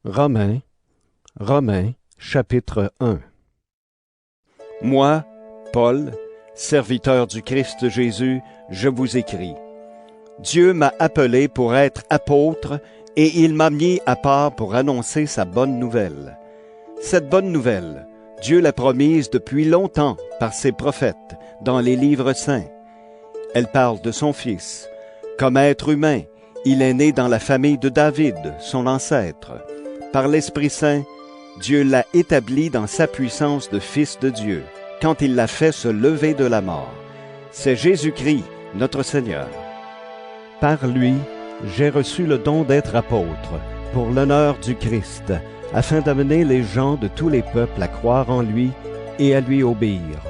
Romains, chapitre 1. Moi, Paul, serviteur du Christ Jésus, je vous écris. Dieu m'a appelé pour être apôtre et il m'a mis à part pour annoncer sa bonne nouvelle. Cette bonne nouvelle, Dieu l'a promise depuis longtemps par ses prophètes dans les livres saints. Elle parle de son Fils. Comme être humain, il est né dans la famille de David, son ancêtre. Par l'Esprit Saint, Dieu l'a établi dans sa puissance de Fils de Dieu, quand il l'a fait se lever de la mort. C'est Jésus-Christ, notre Seigneur. Par lui, j'ai reçu le don d'être apôtre, pour l'honneur du Christ, afin d'amener les gens de tous les peuples à croire en lui et à lui obéir.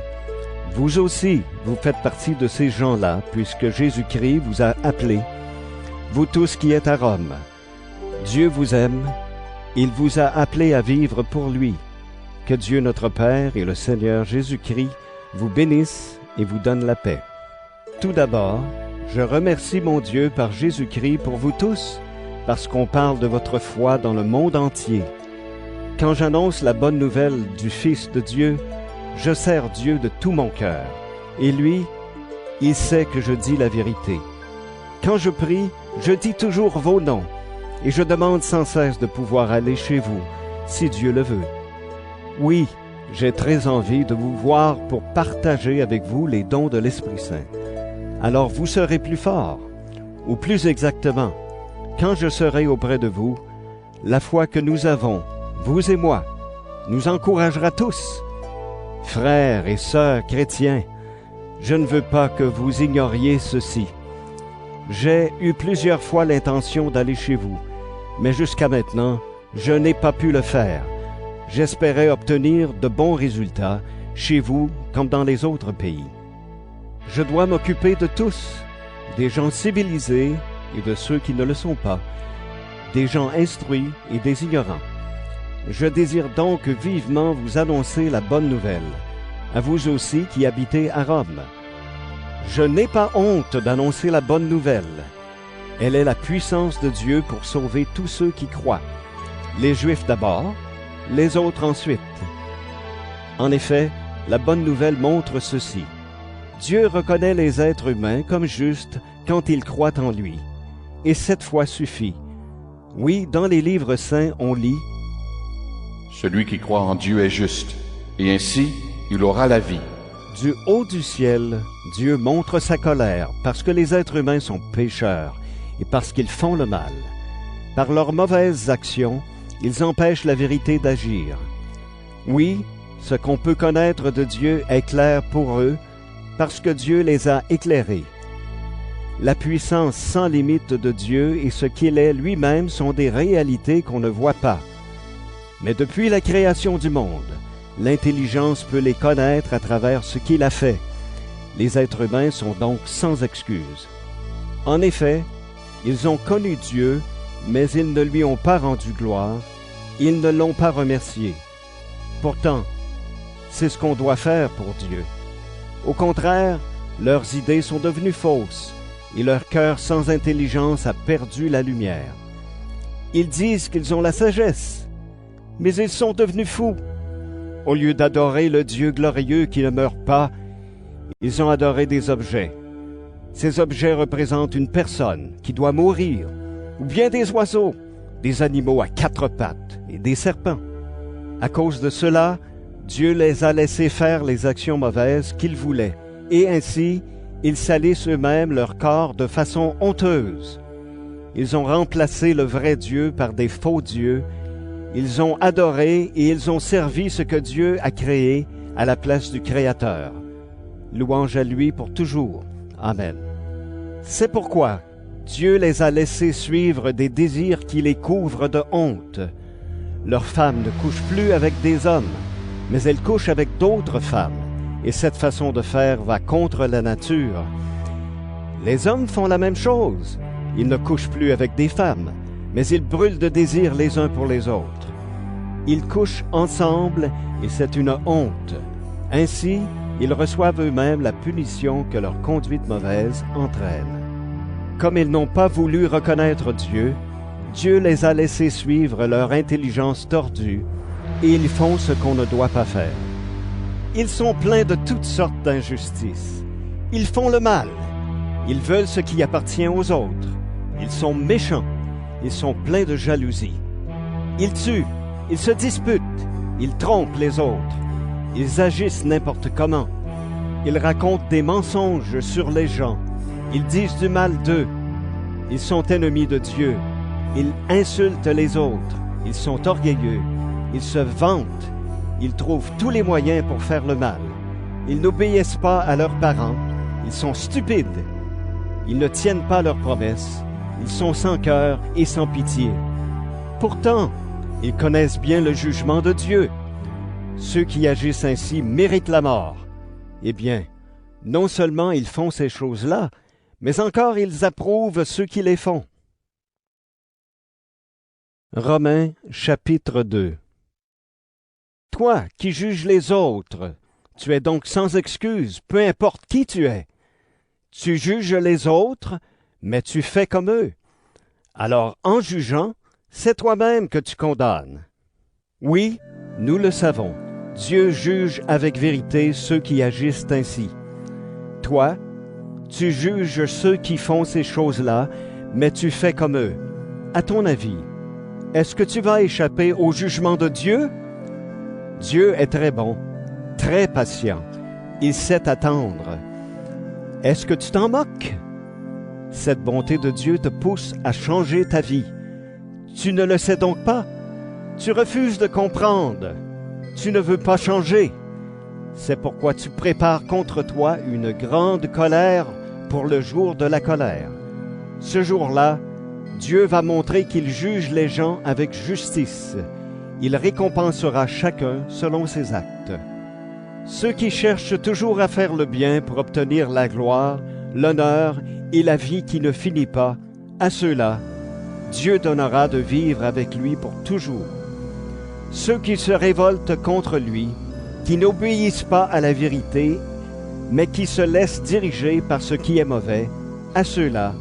Vous aussi, vous faites partie de ces gens-là, puisque Jésus-Christ vous a appelés, vous tous qui êtes à Rome. Dieu vous aime, il vous a appelés à vivre pour lui. Que Dieu notre Père et le Seigneur Jésus-Christ vous bénissent et vous donnent la paix. Tout d'abord, je remercie mon Dieu par Jésus-Christ pour vous tous, parce qu'on parle de votre foi dans le monde entier. Quand j'annonce la bonne nouvelle du Fils de Dieu, je sers Dieu de tout mon cœur, et lui, il sait que je dis la vérité. Quand je prie, je dis toujours vos noms, et je demande sans cesse de pouvoir aller chez vous, si Dieu le veut. Oui, j'ai très envie de vous voir pour partager avec vous les dons de l'Esprit Saint. Alors vous serez plus forts, ou plus exactement, quand je serai auprès de vous, la foi que nous avons, vous et moi, nous encouragera tous. Frères et sœurs chrétiens, je ne veux pas que vous ignoriez ceci. J'ai eu plusieurs fois l'intention d'aller chez vous, mais jusqu'à maintenant, je n'ai pas pu le faire. J'espérais obtenir de bons résultats chez vous comme dans les autres pays. Je dois m'occuper de tous, des gens civilisés et de ceux qui ne le sont pas, des gens instruits et des ignorants. Je désire donc vivement vous annoncer la bonne nouvelle, à vous aussi qui habitez à Rome. Je n'ai pas honte d'annoncer la bonne nouvelle. Elle est la puissance de Dieu pour sauver tous ceux qui croient, les Juifs d'abord, les autres ensuite. En effet, la bonne nouvelle montre ceci. Dieu reconnaît les êtres humains comme justes quand ils croient en lui. Et cette foi suffit. Oui, dans les livres saints, on lit « Celui qui croit en Dieu est juste, et ainsi il aura la vie. » Du haut du ciel, Dieu montre sa colère parce que les êtres humains sont pécheurs et parce qu'ils font le mal. Par leurs mauvaises actions, ils empêchent la vérité d'agir. Oui, ce qu'on peut connaître de Dieu est clair pour eux parce que Dieu les a éclairés. La puissance sans limite de Dieu et ce qu'il est lui-même sont des réalités qu'on ne voit pas. Mais depuis la création du monde, l'intelligence peut les connaître à travers ce qu'il a fait. Les êtres humains sont donc sans excuse. En effet, ils ont connu Dieu, mais ils ne lui ont pas rendu gloire, ils ne l'ont pas remercié. Pourtant, c'est ce qu'on doit faire pour Dieu. Au contraire, leurs idées sont devenues fausses, et leur cœur sans intelligence a perdu la lumière. Ils disent qu'ils ont la sagesse, mais ils sont devenus fous. Au lieu d'adorer le Dieu glorieux qui ne meurt pas, ils ont adoré des objets. Ces objets représentent une personne qui doit mourir, ou bien des oiseaux, des animaux à quatre pattes et des serpents. À cause de cela, Dieu les a laissés faire les actions mauvaises qu'ils voulaient, et ainsi, ils salissent eux-mêmes leur corps de façon honteuse. Ils ont remplacé le vrai Dieu par des faux dieux. Ils ont adoré et ils ont servi ce que Dieu a créé à la place du Créateur. Louange à lui pour toujours. Amen. C'est pourquoi Dieu les a laissés suivre des désirs qui les couvrent de honte. Leurs femmes ne couchent plus avec des hommes, mais elles couchent avec d'autres femmes, et cette façon de faire va contre la nature. Les hommes font la même chose. Ils ne couchent plus avec des femmes, mais ils brûlent de désir les uns pour les autres. Ils couchent ensemble et c'est une honte. Ainsi, ils reçoivent eux-mêmes la punition que leur conduite mauvaise entraîne. Comme ils n'ont pas voulu reconnaître Dieu, Dieu les a laissés suivre leur intelligence tordue, et ils font ce qu'on ne doit pas faire. Ils sont pleins de toutes sortes d'injustices. Ils font le mal. Ils veulent ce qui appartient aux autres. Ils sont méchants. Ils sont pleins de jalousie. Ils tuent. Ils se disputent. Ils trompent les autres. Ils agissent n'importe comment. Ils racontent des mensonges sur les gens. Ils disent du mal d'eux. Ils sont ennemis de Dieu. Ils insultent les autres. Ils sont orgueilleux. Ils se vantent. Ils trouvent tous les moyens pour faire le mal. Ils n'obéissent pas à leurs parents. Ils sont stupides. Ils ne tiennent pas leurs promesses. Ils sont sans cœur et sans pitié. Pourtant, ils connaissent bien le jugement de Dieu. Ceux qui agissent ainsi méritent la mort. Eh bien, non seulement ils font ces choses-là, mais encore ils approuvent ceux qui les font. Romains chapitre 2. Toi qui juges les autres, tu es donc sans excuse, peu importe qui tu es. Tu juges les autres, mais tu fais comme eux. Alors, en jugeant, c'est toi-même que tu condamnes. Oui, nous le savons, Dieu juge avec vérité ceux qui agissent ainsi. Toi, tu juges ceux qui font ces choses-là, mais tu fais comme eux. À ton avis, est-ce que tu vas échapper au jugement de Dieu? Dieu est très bon, très patient. Il sait attendre. Est-ce que tu t'en moques? Cette bonté de Dieu te pousse à changer ta vie. Tu ne le sais donc pas. Tu refuses de comprendre. Tu ne veux pas changer. C'est pourquoi tu prépares contre toi une grande colère pour le jour de la colère. Ce jour-là, Dieu va montrer qu'il juge les gens avec justice. Il récompensera chacun selon ses actes. Ceux qui cherchent toujours à faire le bien pour obtenir la gloire, l'honneur et la vie qui ne finit pas, à ceux-là, Dieu donnera de vivre avec lui pour toujours. Ceux qui se révoltent contre lui, qui n'obéissent pas à la vérité, mais qui se laissent diriger par ce qui est mauvais, à ceux-là,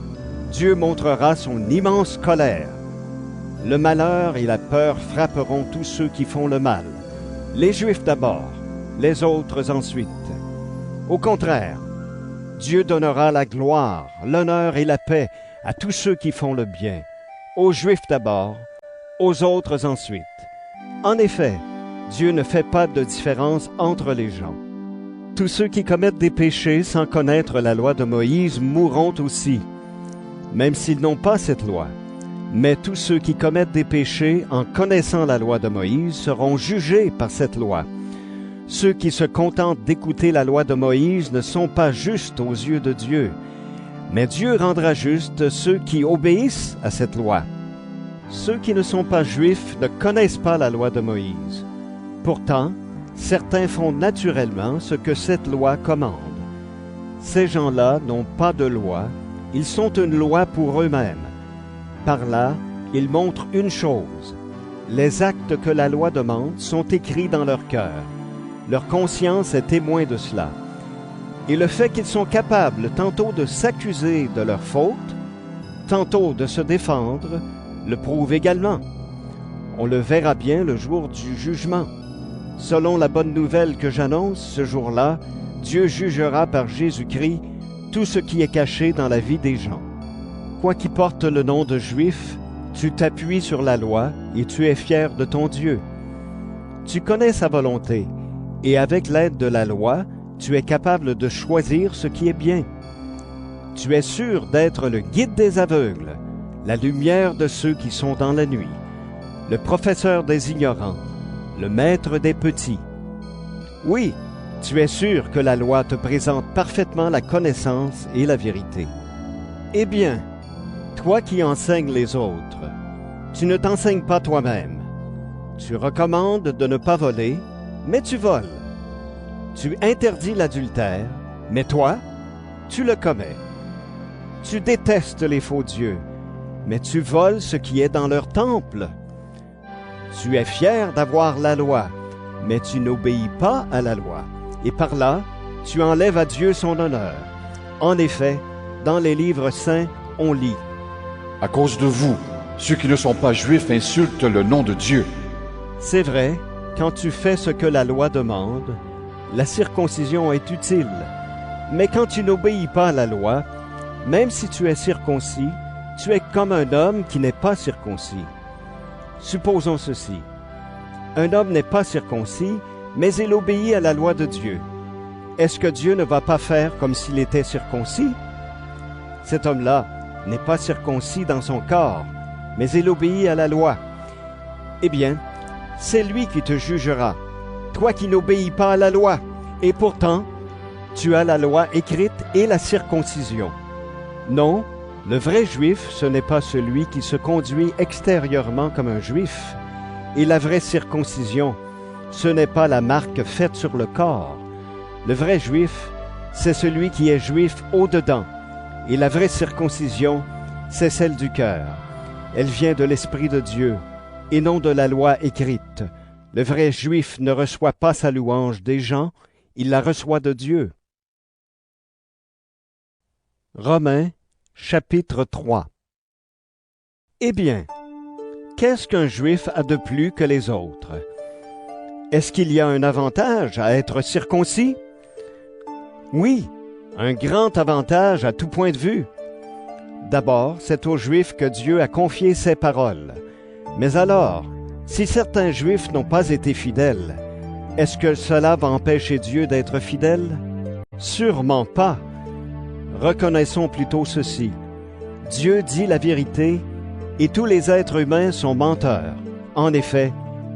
Dieu montrera son immense colère. Le malheur et la peur frapperont tous ceux qui font le mal, les Juifs d'abord, les autres ensuite. Au contraire, Dieu donnera la gloire, l'honneur et la paix à tous ceux qui font le bien, aux Juifs d'abord, aux autres ensuite. En effet, Dieu ne fait pas de différence entre les gens. Tous ceux qui commettent des péchés sans connaître la loi de Moïse mourront aussi, même s'ils n'ont pas cette loi. Mais tous ceux qui commettent des péchés en connaissant la loi de Moïse seront jugés par cette loi. Ceux qui se contentent d'écouter la loi de Moïse ne sont pas justes aux yeux de Dieu, mais Dieu rendra justes ceux qui obéissent à cette loi. Ceux qui ne sont pas juifs ne connaissent pas la loi de Moïse. Pourtant, certains font naturellement ce que cette loi commande. Ces gens-là n'ont pas de loi, ils sont une loi pour eux-mêmes. Par là, ils montrent une chose. Les actes que la loi demande sont écrits dans leur cœur. Leur conscience est témoin de cela. Et le fait qu'ils sont capables tantôt de s'accuser de leurs fautes, tantôt de se défendre, le prouve également. On le verra bien le jour du jugement. Selon la bonne nouvelle que j'annonce, ce jour-là, Dieu jugera par Jésus-Christ tout ce qui est caché dans la vie des gens. Quoi qui porte le nom de Juif, tu t'appuies sur la loi et tu es fier de ton Dieu. Tu connais sa volonté, et avec l'aide de la loi, tu es capable de choisir ce qui est bien. Tu es sûr d'être le guide des aveugles, la lumière de ceux qui sont dans la nuit, le professeur des ignorants, le maître des petits. Oui, tu es sûr que la loi te présente parfaitement la connaissance et la vérité. Eh bien, toi qui enseignes les autres, tu ne t'enseignes pas toi-même. Tu recommandes de ne pas voler, mais tu voles. Tu interdis l'adultère, mais toi, tu le commets. Tu détestes les faux dieux, mais tu voles ce qui est dans leur temple. Tu es fier d'avoir la loi, mais tu n'obéis pas à la loi, et par là, tu enlèves à Dieu son honneur. En effet, dans les livres saints, on lit: À cause de vous, Ceux qui ne sont pas juifs insultent le nom de Dieu. C'est vrai, quand tu fais ce que la loi demande, la circoncision est utile. Mais quand tu n'obéis pas à la loi, même si tu es circoncis, tu es comme un homme qui n'est pas circoncis. Supposons ceci. Un homme n'est pas circoncis, mais il obéit à la loi de Dieu. Est-ce que Dieu ne va pas faire comme s'il était circoncis? Cet homme-là n'est pas circoncis dans son corps, mais il obéit à la loi. Eh bien, c'est lui qui te jugera, toi qui n'obéis pas à la loi. Et pourtant, tu as la loi écrite et la circoncision. Non, le vrai juif, ce n'est pas celui qui se conduit extérieurement comme un juif. Et la vraie circoncision, ce n'est pas la marque faite sur le corps. Le vrai juif, c'est celui qui est juif au-dedans. Et la vraie circoncision, c'est celle du cœur. Elle vient de l'Esprit de Dieu, et non de la loi écrite. Le vrai juif ne reçoit pas sa louange des gens, il la reçoit de Dieu. Romains, chapitre 3. Eh bien, qu'est-ce qu'un juif a de plus que les autres? Est-ce qu'il y a un avantage à être circoncis? Oui, un grand avantage à tout point de vue. D'abord, c'est aux Juifs que Dieu a confié ses paroles. Mais alors, si certains Juifs n'ont pas été fidèles, est-ce que cela va empêcher Dieu d'être fidèle? Sûrement pas. Reconnaissons plutôt ceci. Dieu dit la vérité et tous les êtres humains sont menteurs. En effet,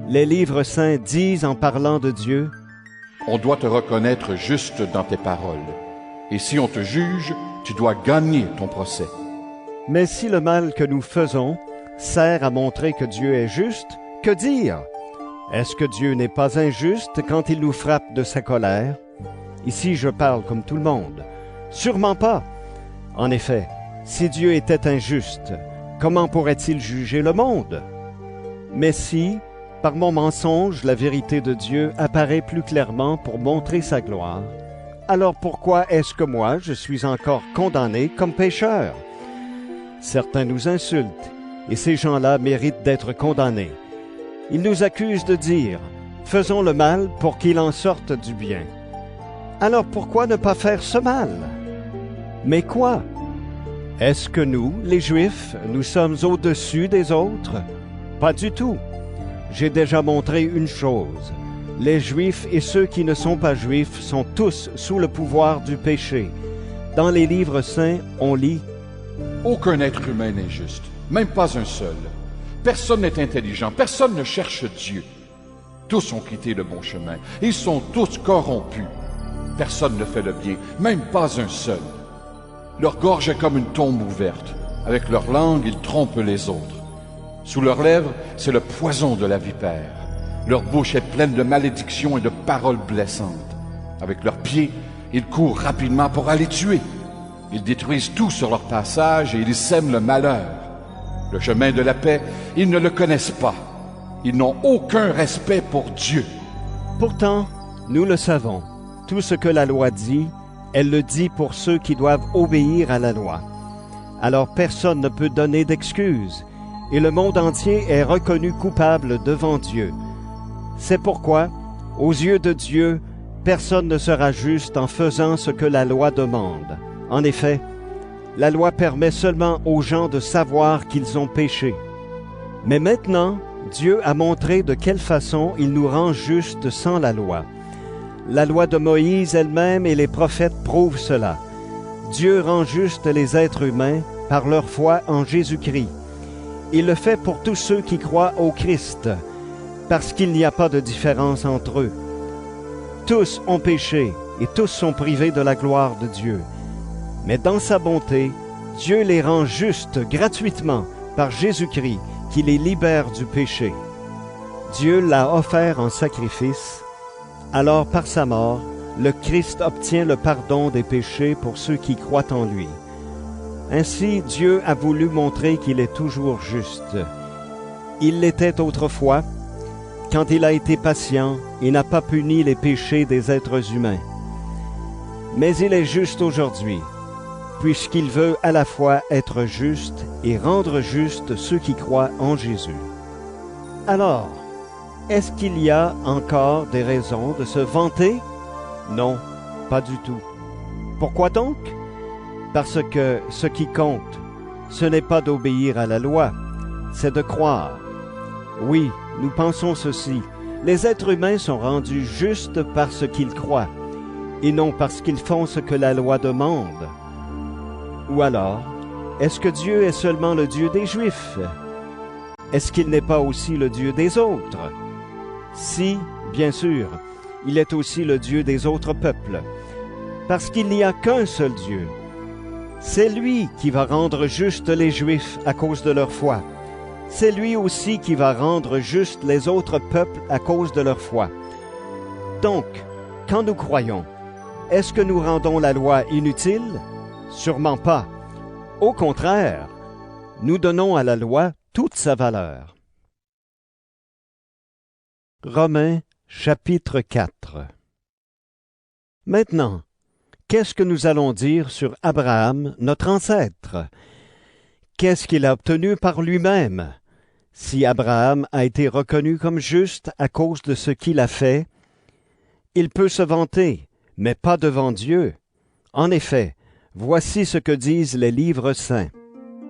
les livres saints disent en parlant de Dieu, « On doit te reconnaître juste dans tes paroles. Et si on te juge, tu dois gagner ton procès. » Mais si le mal que nous faisons sert à montrer que Dieu est juste, que dire? Est-ce que Dieu n'est pas injuste quand il nous frappe de sa colère? Ici, je parle comme tout le monde. Sûrement pas. En effet, si Dieu était injuste, comment pourrait-il juger le monde? Mais si, par mon mensonge, la vérité de Dieu apparaît plus clairement pour montrer sa gloire, alors pourquoi est-ce que moi, je suis encore condamné comme pécheur? Certains nous insultent, et ces gens-là méritent d'être condamnés. Ils nous accusent de dire « Faisons le mal pour qu'il en sorte du bien ». Alors pourquoi ne pas faire ce mal? Mais quoi? Est-ce que nous, les Juifs, nous sommes au-dessus des autres? Pas du tout. J'ai déjà montré une chose. Les Juifs et ceux qui ne sont pas Juifs sont tous sous le pouvoir du péché. Dans les livres saints, on lit « Aucun être humain n'est juste, même pas un seul. Personne n'est intelligent, personne ne cherche Dieu. Tous ont quitté le bon chemin, ils sont tous corrompus. Personne ne fait le bien, même pas un seul. Leur gorge est comme une tombe ouverte. Avec leur langue, ils trompent les autres. Sous leurs lèvres, c'est le poison de la vipère. Leur bouche est pleine de malédictions et de paroles blessantes. Avec leurs pieds, ils courent rapidement pour aller tuer. Ils détruisent tout sur leur passage et ils sèment le malheur. Le chemin de la paix, ils ne le connaissent pas. Ils n'ont aucun respect pour Dieu. Pourtant, nous le savons. Tout ce que la loi dit, elle le dit pour ceux qui doivent obéir à la loi. Alors personne ne peut donner d'excuses, et le monde entier est reconnu coupable devant Dieu. C'est pourquoi, aux yeux de Dieu, personne ne sera juste en faisant ce que la loi demande. En effet, la loi permet seulement aux gens de savoir qu'ils ont péché. Mais maintenant, Dieu a montré de quelle façon il nous rend justes sans la loi. La loi de Moïse elle-même et les prophètes prouvent cela. Dieu rend justes les êtres humains par leur foi en Jésus-Christ. Il le fait pour tous ceux qui croient au Christ, parce qu'il n'y a pas de différence entre eux. Tous ont péché et tous sont privés de la gloire de Dieu. Mais dans sa bonté, Dieu les rend justes gratuitement par Jésus-Christ, qui les libère du péché. Dieu l'a offert en sacrifice. Alors par sa mort, le Christ obtient le pardon des péchés pour ceux qui croient en lui. Ainsi, Dieu a voulu montrer qu'il est toujours juste. Il l'était autrefois, quand il a été patient et n'a pas puni les péchés des êtres humains. Mais il est juste aujourd'hui, puisqu'il veut à la fois être juste et rendre juste ceux qui croient en Jésus. Alors, est-ce qu'il y a encore des raisons de se vanter? Non, pas du tout. Pourquoi donc? Parce que ce qui compte, ce n'est pas d'obéir à la loi, c'est de croire. Oui, nous pensons ceci. Les êtres humains sont rendus justes parce qu'ils croient, et non parce qu'ils font ce que la loi demande. Ou alors, est-ce que Dieu est seulement le Dieu des Juifs? Est-ce qu'il n'est pas aussi le Dieu des autres? Si, bien sûr, il est aussi le Dieu des autres peuples, parce qu'il n'y a qu'un seul Dieu. C'est lui qui va rendre justes les Juifs à cause de leur foi. C'est lui aussi qui va rendre justes les autres peuples à cause de leur foi. Donc, quand nous croyons, est-ce que nous rendons la loi inutile? Sûrement pas. Au contraire, nous donnons à la loi toute sa valeur. Romains, chapitre 4. Maintenant, qu'est-ce que nous allons dire sur Abraham, notre ancêtre? Qu'est-ce qu'il a obtenu par lui-même? Si Abraham a été reconnu comme juste à cause de ce qu'il a fait, il peut se vanter, mais pas devant Dieu. En effet, voici ce que disent les livres saints.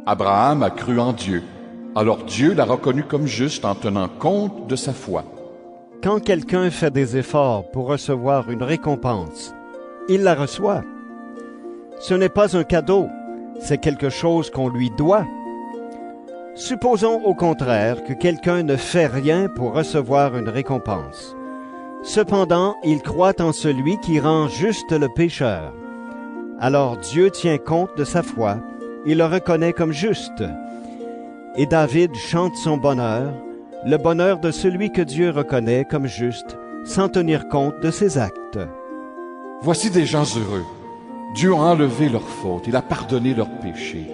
Abraham a cru en Dieu. Alors Dieu l'a reconnu comme juste en tenant compte de sa foi. Quand quelqu'un fait des efforts pour recevoir une récompense, il la reçoit. Ce n'est pas un cadeau, c'est quelque chose qu'on lui doit. Supposons au contraire que quelqu'un ne fait rien pour recevoir une récompense. Cependant, il croit en celui qui rend juste le pécheur. Alors Dieu tient compte de sa foi et le reconnaît comme juste. Et David chante son bonheur, le bonheur de celui que Dieu reconnaît comme juste, sans tenir compte de ses actes. Voici des gens heureux. Dieu a enlevé leurs fautes, il a pardonné leurs péchés.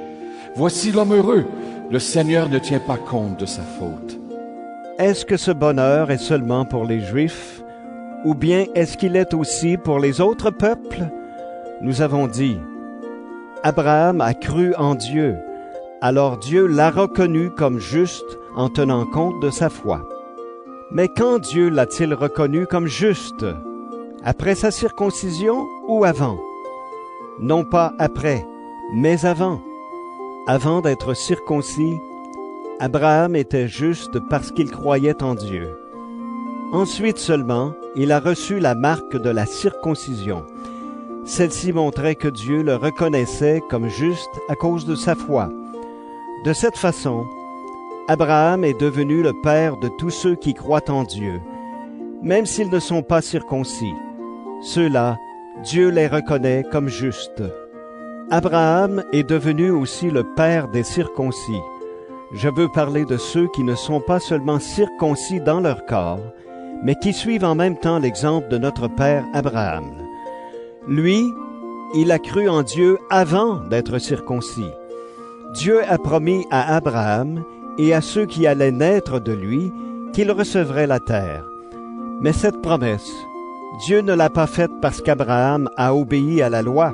Voici l'homme heureux, le Seigneur ne tient pas compte de sa faute. Est-ce que ce bonheur est seulement pour les Juifs, ou bien est-ce qu'il est aussi pour les autres peuples? Nous avons dit, Abraham a cru en Dieu, alors Dieu l'a reconnu comme juste en tenant compte de sa foi. Mais quand Dieu l'a-t-il reconnu comme juste? Après sa circoncision ou avant? Non pas après, mais avant. Avant d'être circoncis, Abraham était juste parce qu'il croyait en Dieu. Ensuite seulement, il a reçu la marque de la circoncision. Celle-ci montrait que Dieu le reconnaissait comme juste à cause de sa foi. De cette façon, Abraham est devenu le père de tous ceux qui croient en Dieu, même s'ils ne sont pas circoncis. Ceux-là, Dieu les reconnaît comme justes. Abraham est devenu aussi le père des circoncis. Je veux parler de ceux qui ne sont pas seulement circoncis dans leur corps, mais qui suivent en même temps l'exemple de notre père Abraham. Lui, il a cru en Dieu avant d'être circoncis. Dieu a promis à Abraham et à ceux qui allaient naître de lui qu'il recevrait la terre. Mais cette promesse, Dieu ne l'a pas faite parce qu'Abraham a obéi à la loi.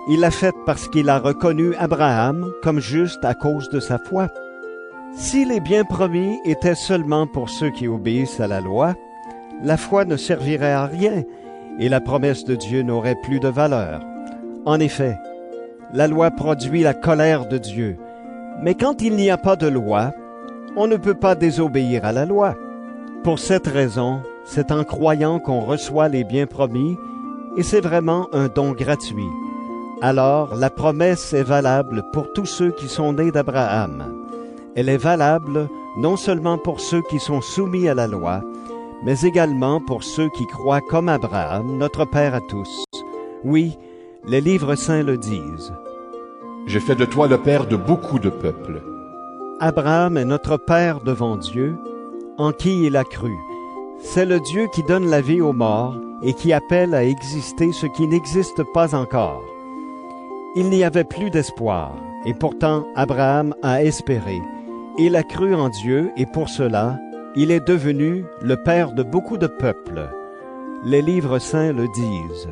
Il l'a faite parce qu'il a reconnu Abraham comme juste à cause de sa foi. Si les biens promis étaient seulement pour ceux qui obéissent à la loi, la foi ne servirait à rien et la promesse de Dieu n'aurait plus de valeur. En effet, la loi produit la colère de Dieu. Mais quand il n'y a pas de loi, on ne peut pas désobéir à la loi. Pour cette raison, c'est en croyant qu'on reçoit les biens promis, et c'est vraiment un don gratuit. Alors, la promesse est valable pour tous ceux qui sont nés d'Abraham. Elle est valable non seulement pour ceux qui sont soumis à la loi, mais également pour ceux qui croient comme Abraham, notre Père à tous. Oui, les livres saints le disent. J'ai fait de toi le père de beaucoup de peuples. Abraham est notre Père devant Dieu, en qui il a cru. C'est le Dieu qui donne la vie aux morts et qui appelle à exister ce qui n'existe pas encore. Il n'y avait plus d'espoir, et pourtant Abraham a espéré. Il a cru en Dieu, et pour cela, il est devenu le Père de beaucoup de peuples. Les livres saints le disent.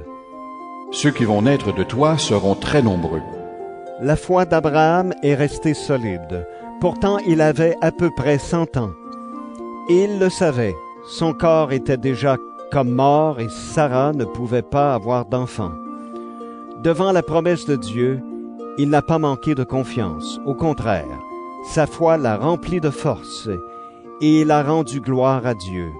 Ceux qui vont naître de toi seront très nombreux. La foi d'Abraham est restée solide. Pourtant, il avait à peu près 100 ans. Et il le savait, son corps était déjà comme mort et Sarah ne pouvait pas avoir d'enfant. Devant la promesse de Dieu, il n'a pas manqué de confiance. Au contraire, sa foi l'a rempli de force et il a rendu gloire à Dieu.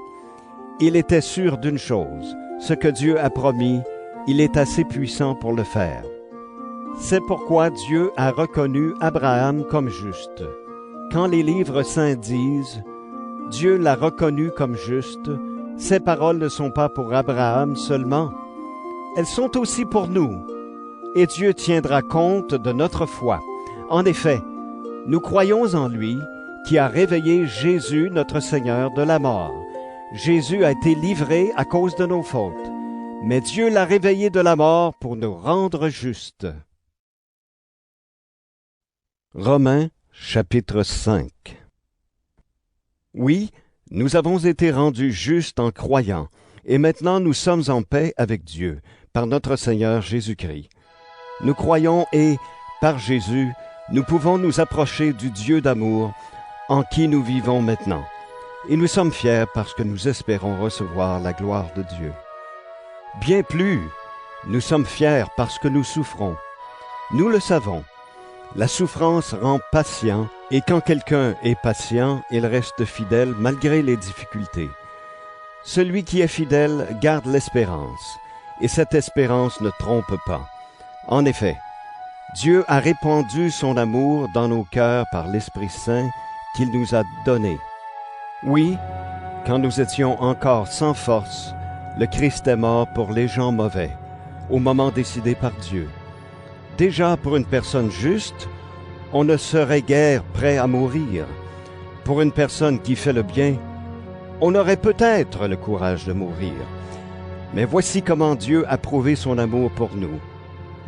Il était sûr d'une chose, ce que Dieu a promis, il est assez puissant pour le faire. C'est pourquoi Dieu a reconnu Abraham comme juste. Quand les livres saints disent « Dieu l'a reconnu comme juste », ces paroles ne sont pas pour Abraham seulement. Elles sont aussi pour nous. Et Dieu tiendra compte de notre foi. En effet, nous croyons en lui, qui a réveillé Jésus, notre Seigneur, de la mort. Jésus a été livré à cause de nos fautes, mais Dieu l'a réveillé de la mort pour nous rendre justes. Romains, chapitre 5. Oui, nous avons été rendus justes en croyant, et maintenant nous sommes en paix avec Dieu, par notre Seigneur Jésus-Christ. Nous croyons et, par Jésus, nous pouvons nous approcher du Dieu d'amour en qui nous vivons maintenant. Et nous sommes fiers parce que nous espérons recevoir la gloire de Dieu. Bien plus, nous sommes fiers parce que nous souffrons. Nous le savons. La souffrance rend patient, et quand quelqu'un est patient, il reste fidèle malgré les difficultés. Celui qui est fidèle garde l'espérance, et cette espérance ne trompe pas. En effet, Dieu a répandu son amour dans nos cœurs par l'Esprit Saint qu'il nous a donné. Oui, quand nous étions encore sans force, le Christ est mort pour les gens mauvais, au moment décidé par Dieu. Déjà pour une personne juste, on ne serait guère prêt à mourir. Pour une personne qui fait le bien, on aurait peut-être le courage de mourir. Mais voici comment Dieu a prouvé son amour pour nous.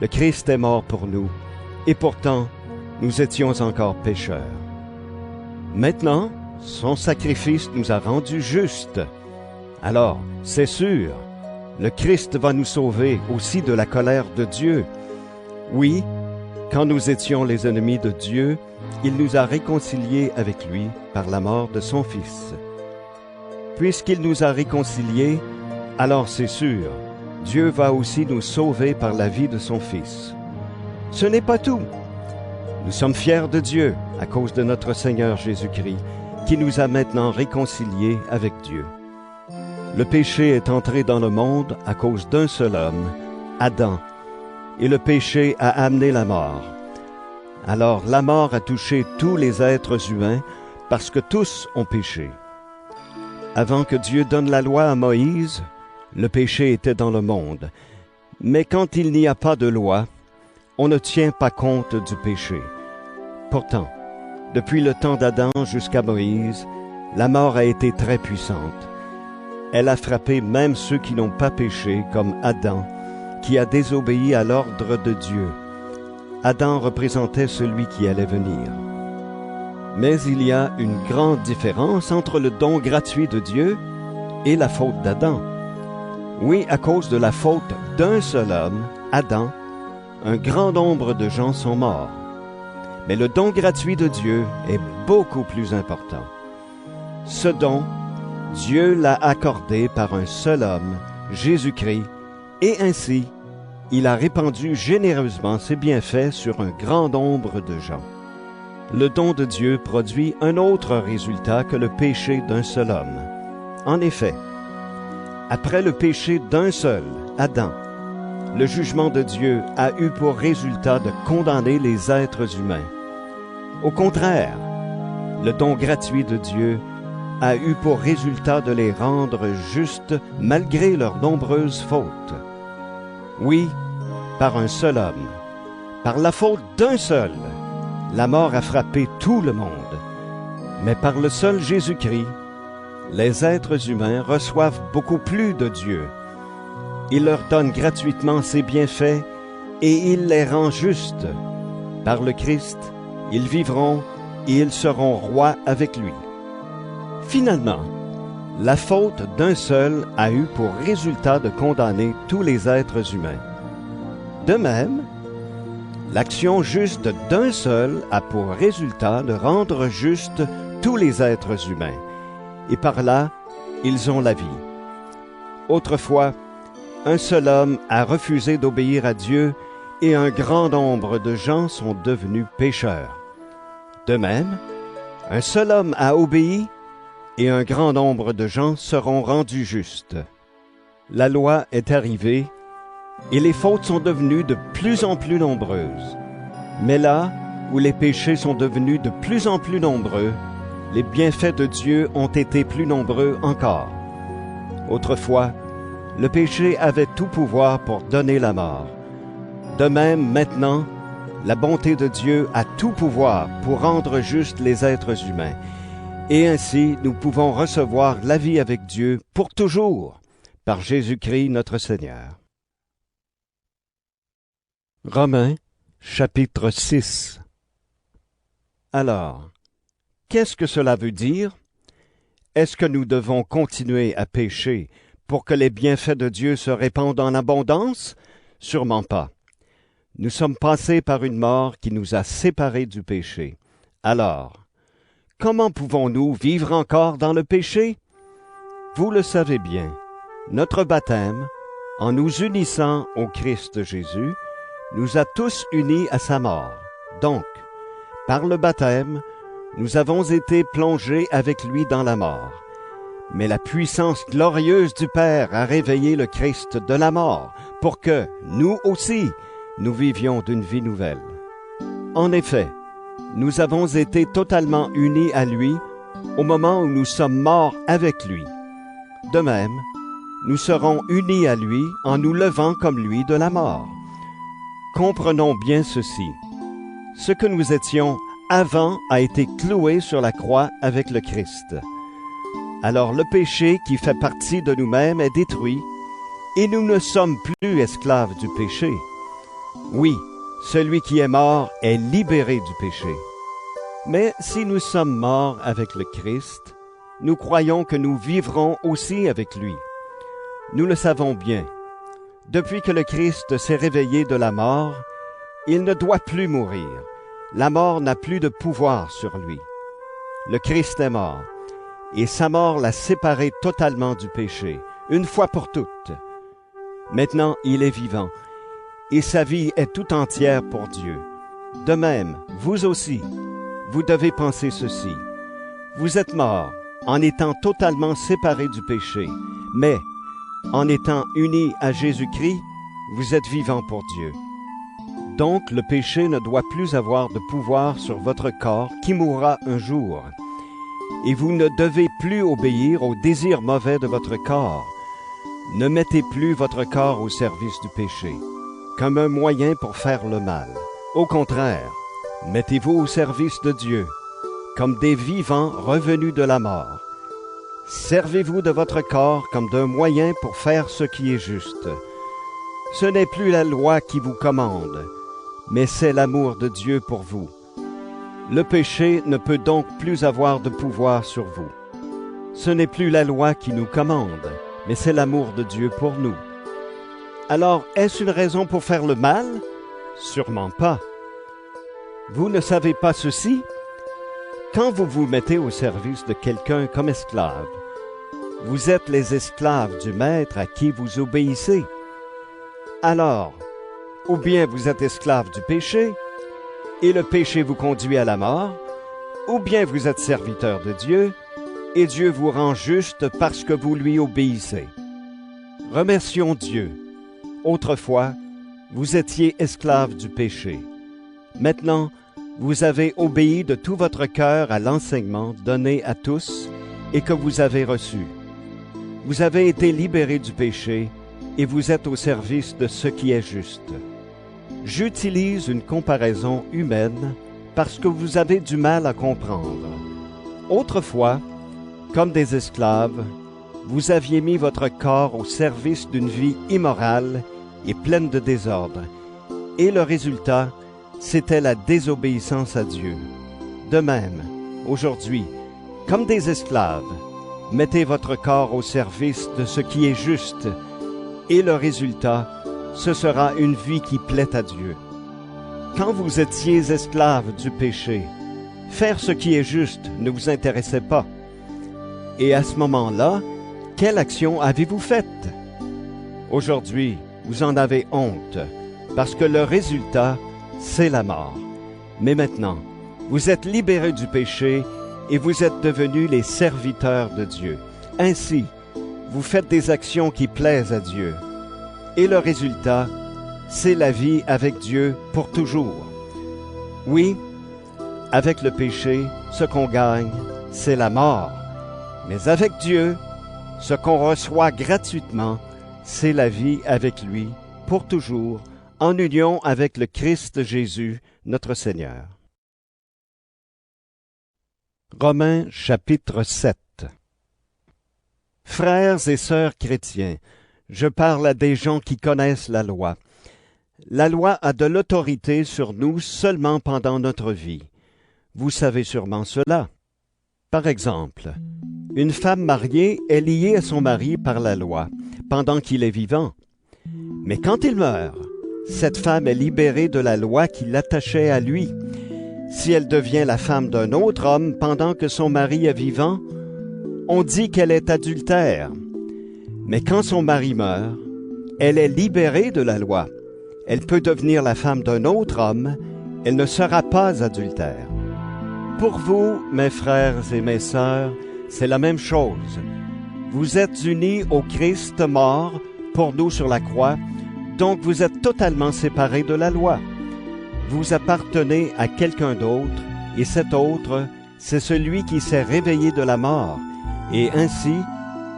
Le Christ est mort pour nous, et pourtant, nous étions encore pécheurs. Maintenant, son sacrifice nous a rendus justes. Alors, c'est sûr, le Christ va nous sauver aussi de la colère de Dieu. Oui, quand nous étions les ennemis de Dieu, il nous a réconciliés avec lui par la mort de son Fils. Puisqu'il nous a réconciliés, alors c'est sûr, Dieu va aussi nous sauver par la vie de son Fils. Ce n'est pas tout. Nous sommes fiers de Dieu à cause de notre Seigneur Jésus-Christ, qui nous a maintenant réconciliés avec Dieu. Le péché est entré dans le monde à cause d'un seul homme, Adam, et le péché a amené la mort. Alors la mort a touché tous les êtres humains parce que tous ont péché. Avant que Dieu donne la loi à Moïse, le péché était dans le monde. Mais quand il n'y a pas de loi, on ne tient pas compte du péché. Pourtant, depuis le temps d'Adam jusqu'à Moïse, la mort a été très puissante. Elle a frappé même ceux qui n'ont pas péché, comme Adam, qui a désobéi à l'ordre de Dieu. Adam représentait celui qui allait venir. Mais il y a une grande différence entre le don gratuit de Dieu et la faute d'Adam. Oui, à cause de la faute d'un seul homme, Adam, un grand nombre de gens sont morts. Mais le don gratuit de Dieu est beaucoup plus important. Ce don, Dieu l'a accordé par un seul homme, Jésus-Christ, et ainsi, il a répandu généreusement ses bienfaits sur un grand nombre de gens. Le don de Dieu produit un autre résultat que le péché d'un seul homme. En effet, après le péché d'un seul, Adam, le jugement de Dieu a eu pour résultat de condamner les êtres humains. Au contraire, le don gratuit de Dieu a eu pour résultat de les rendre justes malgré leurs nombreuses fautes. Oui, par un seul homme, par la faute d'un seul, la mort a frappé tout le monde. Mais par le seul Jésus-Christ, les êtres humains reçoivent beaucoup plus de Dieu. Il leur donne gratuitement ses bienfaits et il les rend justes. Par le Christ, ils vivront et ils seront rois avec lui. Finalement, la faute d'un seul a eu pour résultat de condamner tous les êtres humains. De même, L'action juste d'un seul a pour résultat de rendre justes tous les êtres humains, et par là, ils ont la vie. Autrefois, un seul homme a refusé d'obéir à Dieu, et un grand nombre de gens sont devenus pécheurs. De même, un seul homme a obéi, et un grand nombre de gens seront rendus justes. La loi est arrivée, et les fautes sont devenues de plus en plus nombreuses. Mais là où les péchés sont devenus de plus en plus nombreux, les bienfaits de Dieu ont été plus nombreux encore. Autrefois, le péché avait tout pouvoir pour donner la mort. De même, maintenant, la bonté de Dieu a tout pouvoir pour rendre justes les êtres humains. Et ainsi, nous pouvons recevoir la vie avec Dieu pour toujours, par Jésus-Christ notre Seigneur. Romains, chapitre 6. Alors, qu'est-ce que cela veut dire? Est-ce que nous devons continuer à pécher pour que les bienfaits de Dieu se répandent en abondance? Sûrement pas. Nous sommes passés par une mort qui nous a séparés du péché. Alors, comment pouvons-nous vivre encore dans le péché? Vous le savez bien, notre baptême, en nous unissant au Christ Jésus, nous a tous unis à sa mort. Donc, par le baptême, nous avons été plongés avec lui dans la mort. Mais la puissance glorieuse du Père a réveillé le Christ de la mort, pour que, nous aussi, nous vivions d'une vie nouvelle. En effet, nous avons été totalement unis à lui au moment où nous sommes morts avec lui. De même, nous serons unis à lui en nous levant comme lui de la mort. Comprenons bien ceci. Ce que nous étions avant a été cloué sur la croix avec le Christ. Alors le péché qui fait partie de nous-mêmes est détruit, et nous ne sommes plus esclaves du péché. Oui, celui qui est mort est libéré du péché. Mais si nous sommes morts avec le Christ, nous croyons que nous vivrons aussi avec lui. Nous le savons bien. Depuis que le Christ s'est réveillé de la mort, il ne doit plus mourir. La mort n'a plus de pouvoir sur lui. Le Christ est mort, et sa mort l'a séparé totalement du péché, une fois pour toutes. Maintenant, il est vivant, et sa vie est tout entière pour Dieu. De même, vous aussi, vous devez penser ceci. Vous êtes morts en étant totalement séparés du péché, mais en étant unis à Jésus-Christ, vous êtes vivants pour Dieu. Donc le péché ne doit plus avoir de pouvoir sur votre corps qui mourra un jour. Et vous ne devez plus obéir aux désirs mauvais de votre corps. Ne mettez plus votre corps au service du péché, comme un moyen pour faire le mal. Au contraire, mettez-vous au service de Dieu, comme des vivants revenus de la mort. Servez-vous de votre corps comme d'un moyen pour faire ce qui est juste. Ce n'est plus la loi qui vous commande, mais c'est l'amour de Dieu pour vous. Le péché ne peut donc plus avoir de pouvoir sur vous. Ce n'est plus la loi qui nous commande, mais c'est l'amour de Dieu pour nous. Alors, est-ce une raison pour faire le mal? Sûrement pas. Vous ne savez pas ceci? Quand vous vous mettez au service de quelqu'un comme esclave, vous êtes les esclaves du maître à qui vous obéissez. Alors, ou bien vous êtes esclave du péché, et le péché vous conduit à la mort, ou bien vous êtes serviteur de Dieu, et Dieu vous rend juste parce que vous lui obéissez. Remercions Dieu. Autrefois, vous étiez esclaves du péché. Maintenant, vous avez obéi de tout votre cœur à l'enseignement donné à tous et que vous avez reçu. Vous avez été libérés du péché et vous êtes au service de ce qui est juste. J'utilise une comparaison humaine parce que vous avez du mal à comprendre. Autrefois, comme des esclaves, vous aviez mis votre corps au service d'une vie immorale et pleine de désordre, et le résultat, c'était la désobéissance à Dieu. De même, aujourd'hui, comme des esclaves, mettez votre corps au service de ce qui est juste, et le résultat, ce sera une vie qui plaît à Dieu. quand vous étiez esclaves du péché, faire ce qui est juste ne vous intéressait pas. Et à ce moment-là, quelle action avez-vous faite? Aujourd'hui, vous en avez honte, parce que le résultat, c'est la mort. Mais maintenant, vous êtes libérés du péché et vous êtes devenus les serviteurs de Dieu. Ainsi, vous faites des actions qui plaisent à Dieu. Et le résultat, c'est la vie avec Dieu pour toujours. Oui, avec le péché, ce qu'on gagne, c'est la mort. Mais avec Dieu, ce qu'on reçoit gratuitement, c'est la vie avec lui pour toujours, en union avec le Christ Jésus, notre Seigneur. Romains chapitre 7. Frères et sœurs chrétiens, je parle à des gens qui connaissent la loi. La loi a de l'autorité sur nous seulement pendant notre vie. Vous savez sûrement cela. Par exemple, une femme mariée est liée à son mari par la loi, pendant qu'il est vivant. Mais quand il meurt, cette femme est libérée de la loi qui l'attachait à lui. Si elle devient la femme d'un autre homme pendant que son mari est vivant, on dit qu'elle est adultère. Mais quand son mari meurt, elle est libérée de la loi. Elle peut devenir la femme d'un autre homme, elle ne sera pas adultère. Pour vous, mes frères et mes sœurs, c'est la même chose. Vous êtes unis au Christ mort pour nous sur la croix, donc vous êtes totalement séparés de la loi. Vous appartenez à quelqu'un d'autre, et cet autre, c'est celui qui s'est réveillé de la mort, et ainsi,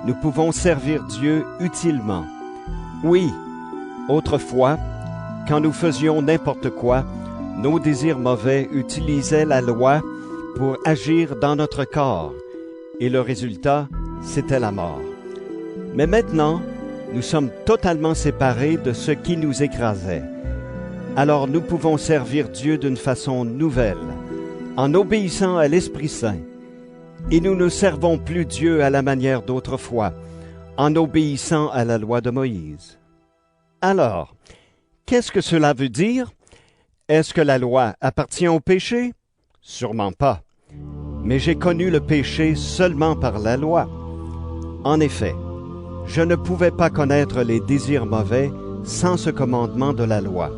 nous pouvons servir Dieu utilement. Oui, autrefois, quand nous faisions n'importe quoi, nos désirs mauvais utilisaient la loi pour agir dans notre corps, et le résultat, c'était la mort. Mais maintenant, nous sommes totalement séparés de ce qui nous écrasait. Alors nous pouvons servir Dieu d'une façon nouvelle, en obéissant à l'Esprit Saint. Et nous ne servons plus Dieu à la manière d'autrefois, en obéissant à la loi de Moïse. Alors, qu'est-ce que cela veut dire? Est-ce que la loi appartient au péché? Sûrement pas. Mais j'ai connu le péché seulement par la loi. En effet, je ne pouvais pas connaître les désirs mauvais sans ce commandement de la loi.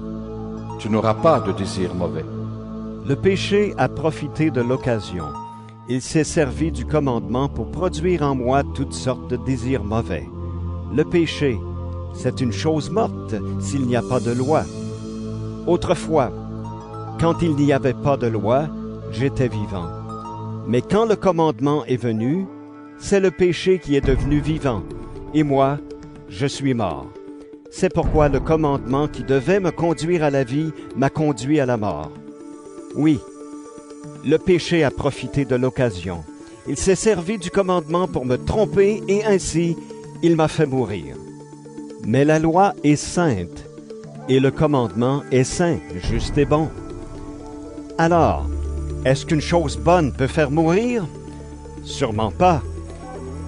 Tu n'auras pas de désirs mauvais. Le péché a profité de l'occasion. Il s'est servi du commandement pour produire en moi toutes sortes de désirs mauvais. Le péché, c'est une chose morte s'il n'y a pas de loi. Autrefois, quand il n'y avait pas de loi, j'étais vivant. Mais quand le commandement est venu, c'est le péché qui est devenu vivant, et moi, je suis mort. C'est pourquoi le commandement qui devait me conduire à la vie m'a conduit à la mort. Oui, le péché a profité de l'occasion. Il s'est servi du commandement pour me tromper, et ainsi, il m'a fait mourir. Mais la loi est sainte, et le commandement est saint, juste et bon. Alors, est-ce qu'une chose bonne peut faire mourir? Sûrement pas.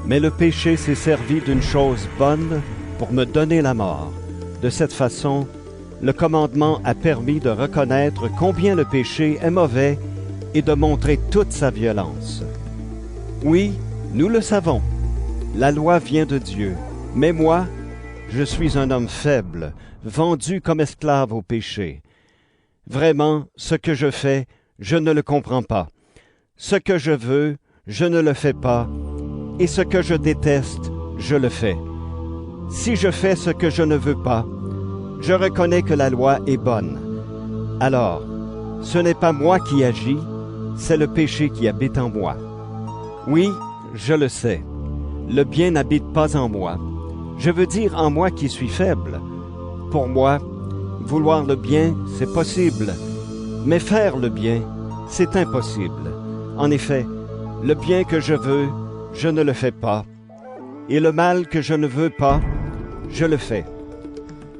Mais le péché s'est servi d'une chose bonne pour me donner la mort. De cette façon, le commandement a permis de reconnaître combien le péché est mauvais et de montrer toute sa violence. Oui, nous le savons. La loi vient de Dieu. Mais moi, je suis un homme faible, vendu comme esclave au péché. Vraiment, ce que je fais, je ne le comprends pas. Ce que je veux, je ne le fais pas, et ce que je déteste, je le fais. Si je fais ce que je ne veux pas, je reconnais que la loi est bonne. Alors, ce n'est pas moi qui agis, c'est le péché qui habite en moi. Oui, je le sais, le bien n'habite pas en moi. Je veux dire en moi qui suis faible. Pour moi, vouloir le bien, c'est possible, mais faire le bien, c'est impossible. En effet, le bien que je veux, je ne le fais pas, et le mal que je ne veux pas, je le fais.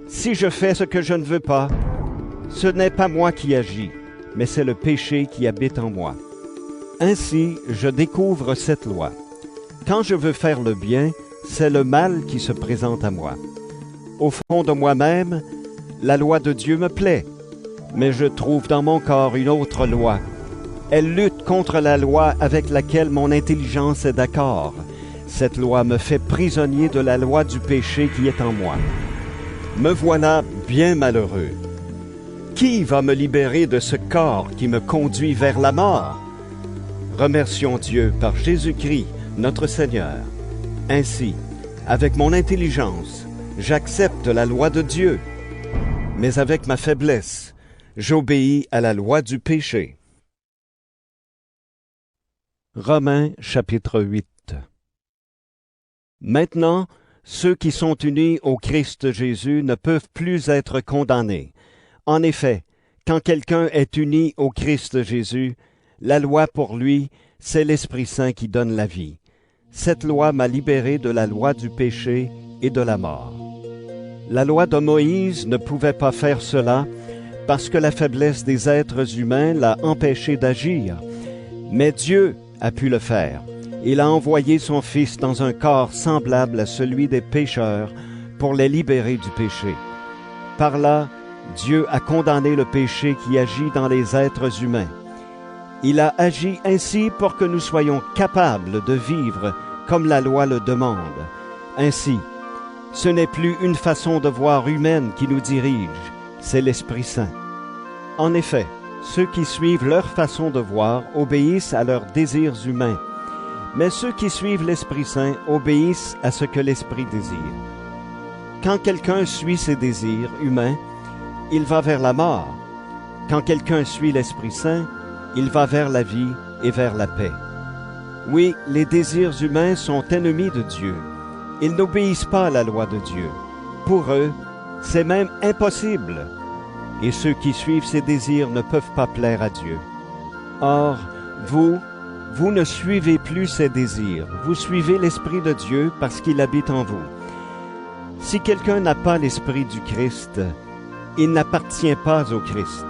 Si je fais ce que je ne veux pas, ce n'est pas moi qui agis, mais c'est le péché qui habite en moi. Ainsi, je découvre cette loi. Quand je veux faire le bien, c'est le mal qui se présente à moi. Au fond de moi-même, la loi de Dieu me plaît, Mais je trouve dans mon corps une autre loi. Elle lutte contre la loi avec laquelle mon intelligence est d'accord. Cette loi me fait prisonnier de la loi du péché qui est en moi. Me voilà bien malheureux. Qui va me libérer de ce corps qui me conduit vers la mort? Remercions Dieu par Jésus-Christ, notre Seigneur. Ainsi, avec mon intelligence, j'accepte la loi de Dieu. Mais avec ma faiblesse, j'obéis à la loi du péché. Romains chapitre 8. Maintenant, ceux qui sont unis au Christ Jésus ne peuvent plus être condamnés. En effet, quand quelqu'un est uni au Christ Jésus, la loi pour lui, c'est l'Esprit Saint qui donne la vie. Cette loi m'a libéré de la loi du péché et de la mort. La loi de Moïse ne pouvait pas faire cela parce que la faiblesse des êtres humains l'a empêché d'agir. Mais Dieu a pu le faire. Il a envoyé son Fils dans un corps semblable à celui des pécheurs pour les libérer du péché. Par là, Dieu a condamné le péché qui agit dans les êtres humains. Il a agi ainsi pour que nous soyons capables de vivre comme la loi le demande. Ainsi, ce n'est plus une façon de voir humaine qui nous dirige, c'est l'Esprit Saint. En effet, ceux qui suivent leur façon de voir obéissent à leurs désirs humains, mais ceux qui suivent l'Esprit Saint obéissent à ce que l'Esprit désire. Quand quelqu'un suit ses désirs humains, il va vers la mort. Quand quelqu'un suit l'Esprit Saint, il va vers la vie et vers la paix. Oui, les désirs humains sont ennemis de Dieu. Ils n'obéissent pas à la loi de Dieu. Pour eux, c'est même impossible. Et ceux qui suivent ces désirs ne peuvent pas plaire à Dieu. Or, vous ne suivez plus ces désirs. Vous suivez l'Esprit de Dieu parce qu'il habite en vous. Si quelqu'un n'a pas l'Esprit du Christ, il n'appartient pas au Christ,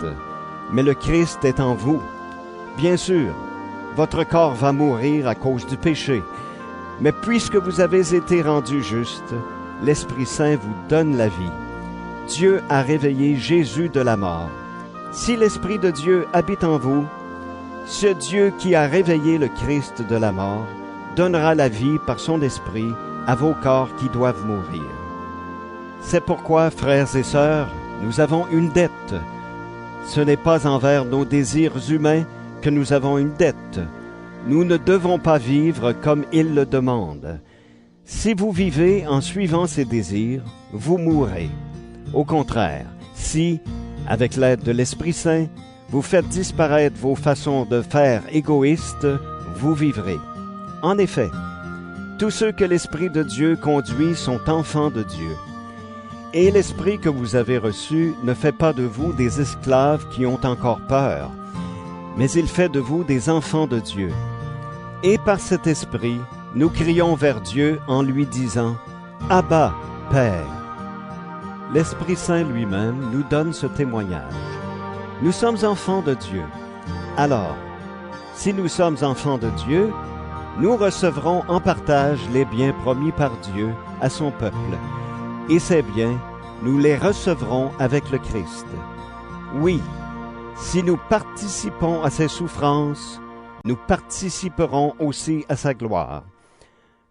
mais le Christ est en vous. Bien sûr, votre corps va mourir à cause du péché, mais puisque vous avez été rendus justes, l'Esprit Saint vous donne la vie. Dieu a réveillé Jésus de la mort. Si l'Esprit de Dieu habite en vous, ce Dieu qui a réveillé le Christ de la mort donnera la vie par son Esprit à vos corps qui doivent mourir. C'est pourquoi, frères et sœurs, nous avons une dette. Ce n'est pas envers nos désirs humains que nous avons une dette. Nous ne devons pas vivre comme ils le demandent. Si vous vivez en suivant ces désirs, vous mourrez. Au contraire, si, avec l'aide de l'Esprit Saint, vous faites disparaître vos façons de faire égoïstes, vous vivrez. En effet, tous ceux que l'Esprit de Dieu conduit sont enfants de Dieu. Et l'Esprit que vous avez reçu ne fait pas de vous des esclaves qui ont encore peur, mais il fait de vous des enfants de Dieu. Et par cet Esprit, nous crions vers Dieu en lui disant « Abba, Père ». L'Esprit Saint lui-même nous donne ce témoignage. Nous sommes enfants de Dieu. Alors, si nous sommes enfants de Dieu, nous recevrons en partage les biens promis par Dieu à son peuple. Et ces biens, nous les recevrons avec le Christ. Oui, si nous participons à ses souffrances, nous participerons aussi à sa gloire.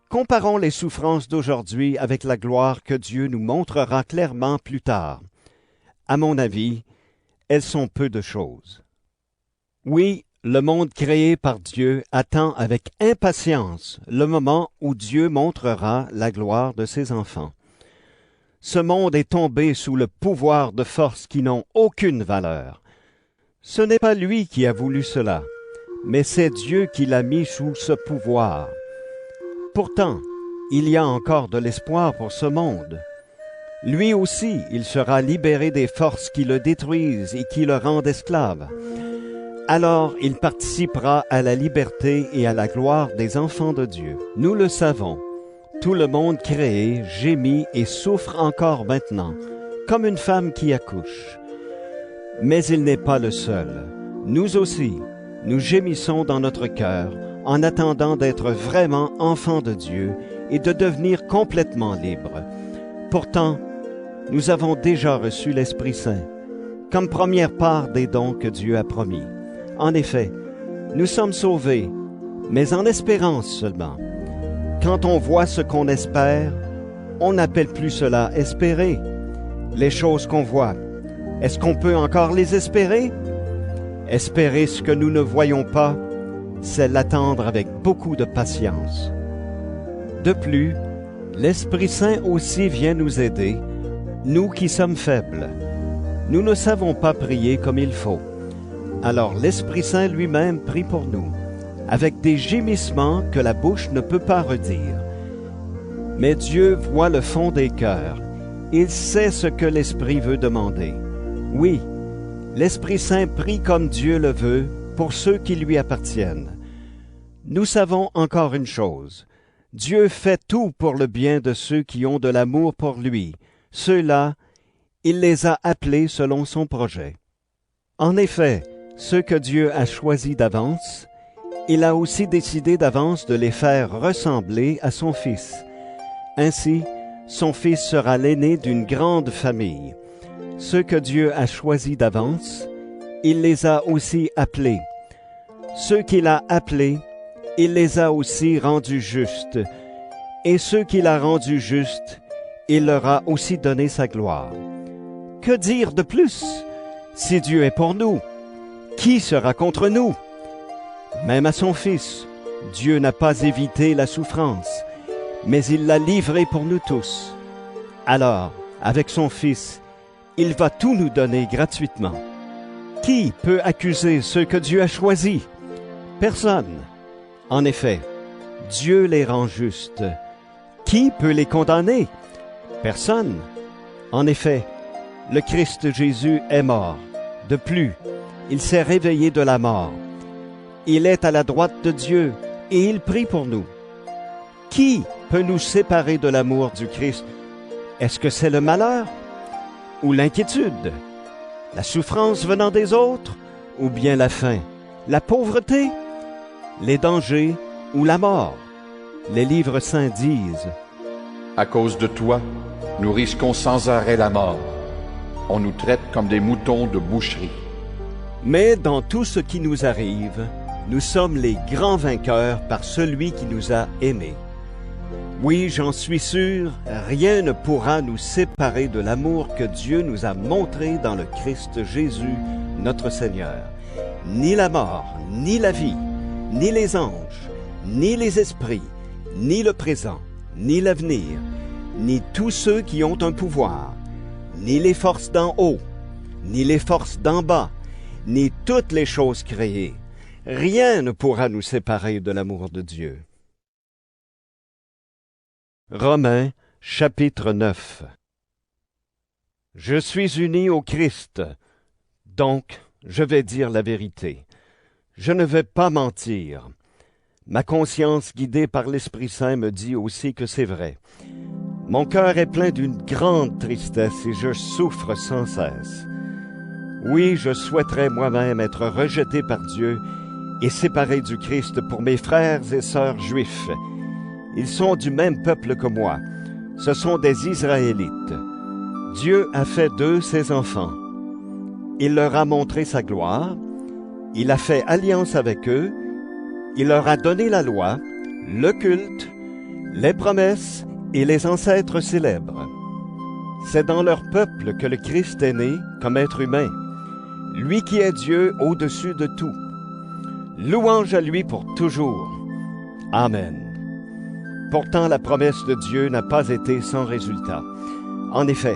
Comparons les souffrances d'aujourd'hui avec la gloire que Dieu nous montrera clairement plus tard. À mon avis, elles sont peu de choses. Oui, le monde créé par Dieu attend avec impatience le moment où Dieu montrera la gloire de ses enfants. Ce monde est tombé sous le pouvoir de forces qui n'ont aucune valeur. Ce n'est pas lui qui a voulu cela, mais c'est Dieu qui l'a mis sous ce pouvoir. Pourtant, il y a encore de l'espoir pour ce monde. Lui aussi, il sera libéré des forces qui le détruisent et qui le rendent esclave. Alors, il participera à la liberté et à la gloire des enfants de Dieu. Nous le savons. Tout le monde créé gémit et souffre encore maintenant, comme une femme qui accouche. Mais il n'est pas le seul. Nous aussi, nous gémissons dans notre cœur en attendant d'être vraiment enfants de Dieu et de devenir complètement libres. Pourtant, nous avons déjà reçu l'Esprit Saint. comme première part des dons que Dieu a promis. En effet, nous sommes sauvés, mais en espérance seulement. Quand on voit ce qu'on espère, on n'appelle plus cela espérer. Les choses qu'on voit, est-ce qu'on peut encore les espérer? Espérer ce que nous ne voyons pas, c'est l'attendre avec beaucoup de patience. De plus, l'Esprit Saint aussi vient nous aider, nous qui sommes faibles. Nous ne savons pas prier comme il faut. Alors l'Esprit Saint lui-même prie pour nous, avec des gémissements que la bouche ne peut pas redire. Mais Dieu voit le fond des cœurs. Il sait ce que l'Esprit veut demander. Oui, l'Esprit Saint prie comme Dieu le veut pour ceux qui lui appartiennent. Nous savons encore une chose. Dieu fait tout pour le bien de ceux qui ont de l'amour pour lui. Ceux-là, il les a appelés selon son projet. En effet, ceux que Dieu a choisis d'avance, il a aussi décidé d'avance de les faire ressembler à son Fils. Ainsi, son Fils sera l'aîné d'une grande famille. Ceux que Dieu a choisis d'avance, il les a aussi appelés. Ceux qu'il a appelés, il les a aussi rendus justes. Et ceux qu'il a rendus justes, il leur a aussi donné sa gloire. Que dire de plus? Si Dieu est pour nous, qui sera contre nous? Même à son Fils, Dieu n'a pas évité la souffrance, mais il l'a livré pour nous tous. Alors, avec son Fils, il va tout nous donner gratuitement. Qui peut accuser ceux que Dieu a choisis? Personne. En effet, Dieu les rend justes. Qui peut les condamner? Personne. En effet, le Christ Jésus est mort. De plus, il s'est réveillé de la mort. Il est à la droite de Dieu et il prie pour nous. Qui peut nous séparer de l'amour du Christ? Est-ce que c'est le malheur ou l'inquiétude, la souffrance venant des autres ou bien la faim, la pauvreté, les dangers ou la mort? Les livres saints disent: À cause de toi, nous risquons sans arrêt la mort. On nous traite comme des moutons de boucherie. Mais dans tout ce qui nous arrive, nous sommes les grands vainqueurs par celui qui nous a aimés. Oui, j'en suis sûr, rien ne pourra nous séparer de l'amour que Dieu nous a montré dans le Christ Jésus, notre Seigneur. Ni la mort, ni la vie, ni les anges, ni les esprits, ni le présent, ni l'avenir, ni tous ceux qui ont un pouvoir, ni les forces d'en haut, ni les forces d'en bas, ni toutes les choses créées. Rien ne pourra nous séparer de l'amour de Dieu. Romains, chapitre 9. Je suis uni au Christ, donc je vais dire la vérité. Je ne vais pas mentir. Ma conscience guidée par l'Esprit Saint me dit aussi que c'est vrai. Mon cœur est plein d'une grande tristesse et je souffre sans cesse. Oui, je souhaiterais moi-même être rejeté par Dieu et séparé du Christ pour mes frères et sœurs juifs. Ils sont du même peuple que moi. Ce sont des Israélites. Dieu a fait d'eux ses enfants. Il leur a montré sa gloire. Il a fait alliance avec eux. Il leur a donné la loi, le culte, les promesses et les ancêtres célèbres. C'est dans leur peuple que le Christ est né comme être humain, lui qui est Dieu au-dessus de tout. Louange à lui pour toujours. Amen. Pourtant, la promesse de Dieu n'a pas été sans résultat. En effet,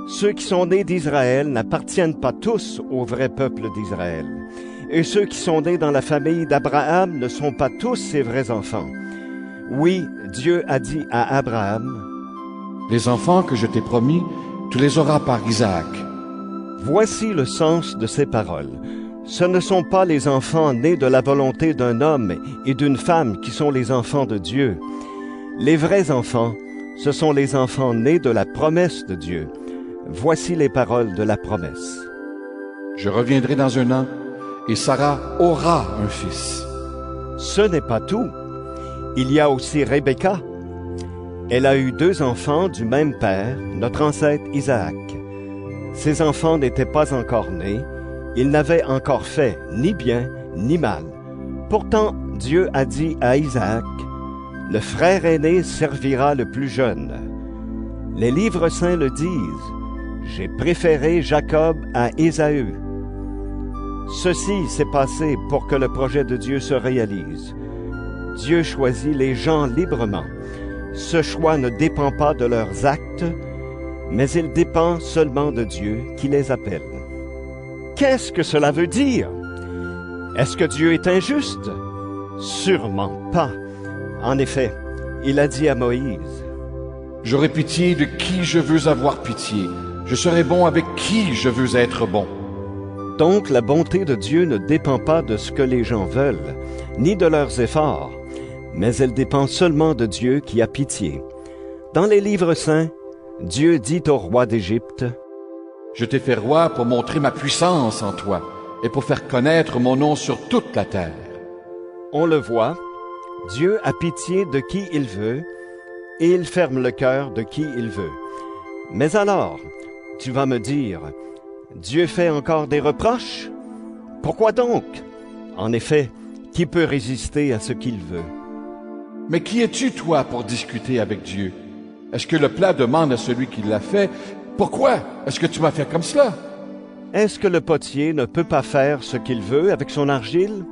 ceux qui sont nés d'Israël n'appartiennent pas tous au vrai peuple d'Israël. Et ceux qui sont nés dans la famille d'Abraham ne sont pas tous ses vrais enfants. Oui, Dieu a dit à Abraham: Les enfants que je t'ai promis, tu les auras par Isaac. Voici le sens de ces paroles. Ce ne sont pas les enfants nés de la volonté d'un homme et d'une femme qui sont les enfants de Dieu. Les vrais enfants, ce sont les enfants nés de la promesse de Dieu. Voici les paroles de la promesse. Je reviendrai dans 1 an, et Sarah aura un fils. Ce n'est pas tout. Il y a aussi Rebecca. Elle a eu 2 enfants du même père, notre ancêtre Isaac. Ses enfants n'étaient pas encore nés, ils n'avaient encore fait ni bien ni mal. Pourtant, Dieu a dit à Isaac, « Le frère aîné servira le plus jeune. » Les livres saints le disent, « J'ai préféré Jacob à Ésaü. » Ceci s'est passé pour que le projet de Dieu se réalise. Dieu choisit les gens librement. Ce choix ne dépend pas de leurs actes, mais il dépend seulement de Dieu qui les appelle. Qu'est-ce que cela veut dire? Est-ce que Dieu est injuste? Sûrement pas. En effet, il a dit à Moïse, « J'aurai pitié de qui je veux avoir pitié. Je serai bon avec qui je veux être bon. » Donc la bonté de Dieu ne dépend pas de ce que les gens veulent, ni de leurs efforts, mais elle dépend seulement de Dieu qui a pitié. Dans les livres saints, Dieu dit au roi d'Égypte, « Je t'ai fait roi pour montrer ma puissance en toi et pour faire connaître mon nom sur toute la terre. » On le voit, Dieu a pitié de qui il veut et il ferme le cœur de qui il veut. Mais alors, tu vas me dire, Dieu fait encore des reproches? Pourquoi donc? En effet, qui peut résister à ce qu'il veut? Mais qui es-tu, toi, pour discuter avec Dieu? Est-ce que le plat demande à celui qui l'a fait, « Pourquoi est-ce que tu m'as fait comme cela? » Est-ce que le potier ne peut pas faire ce qu'il veut avec son argile?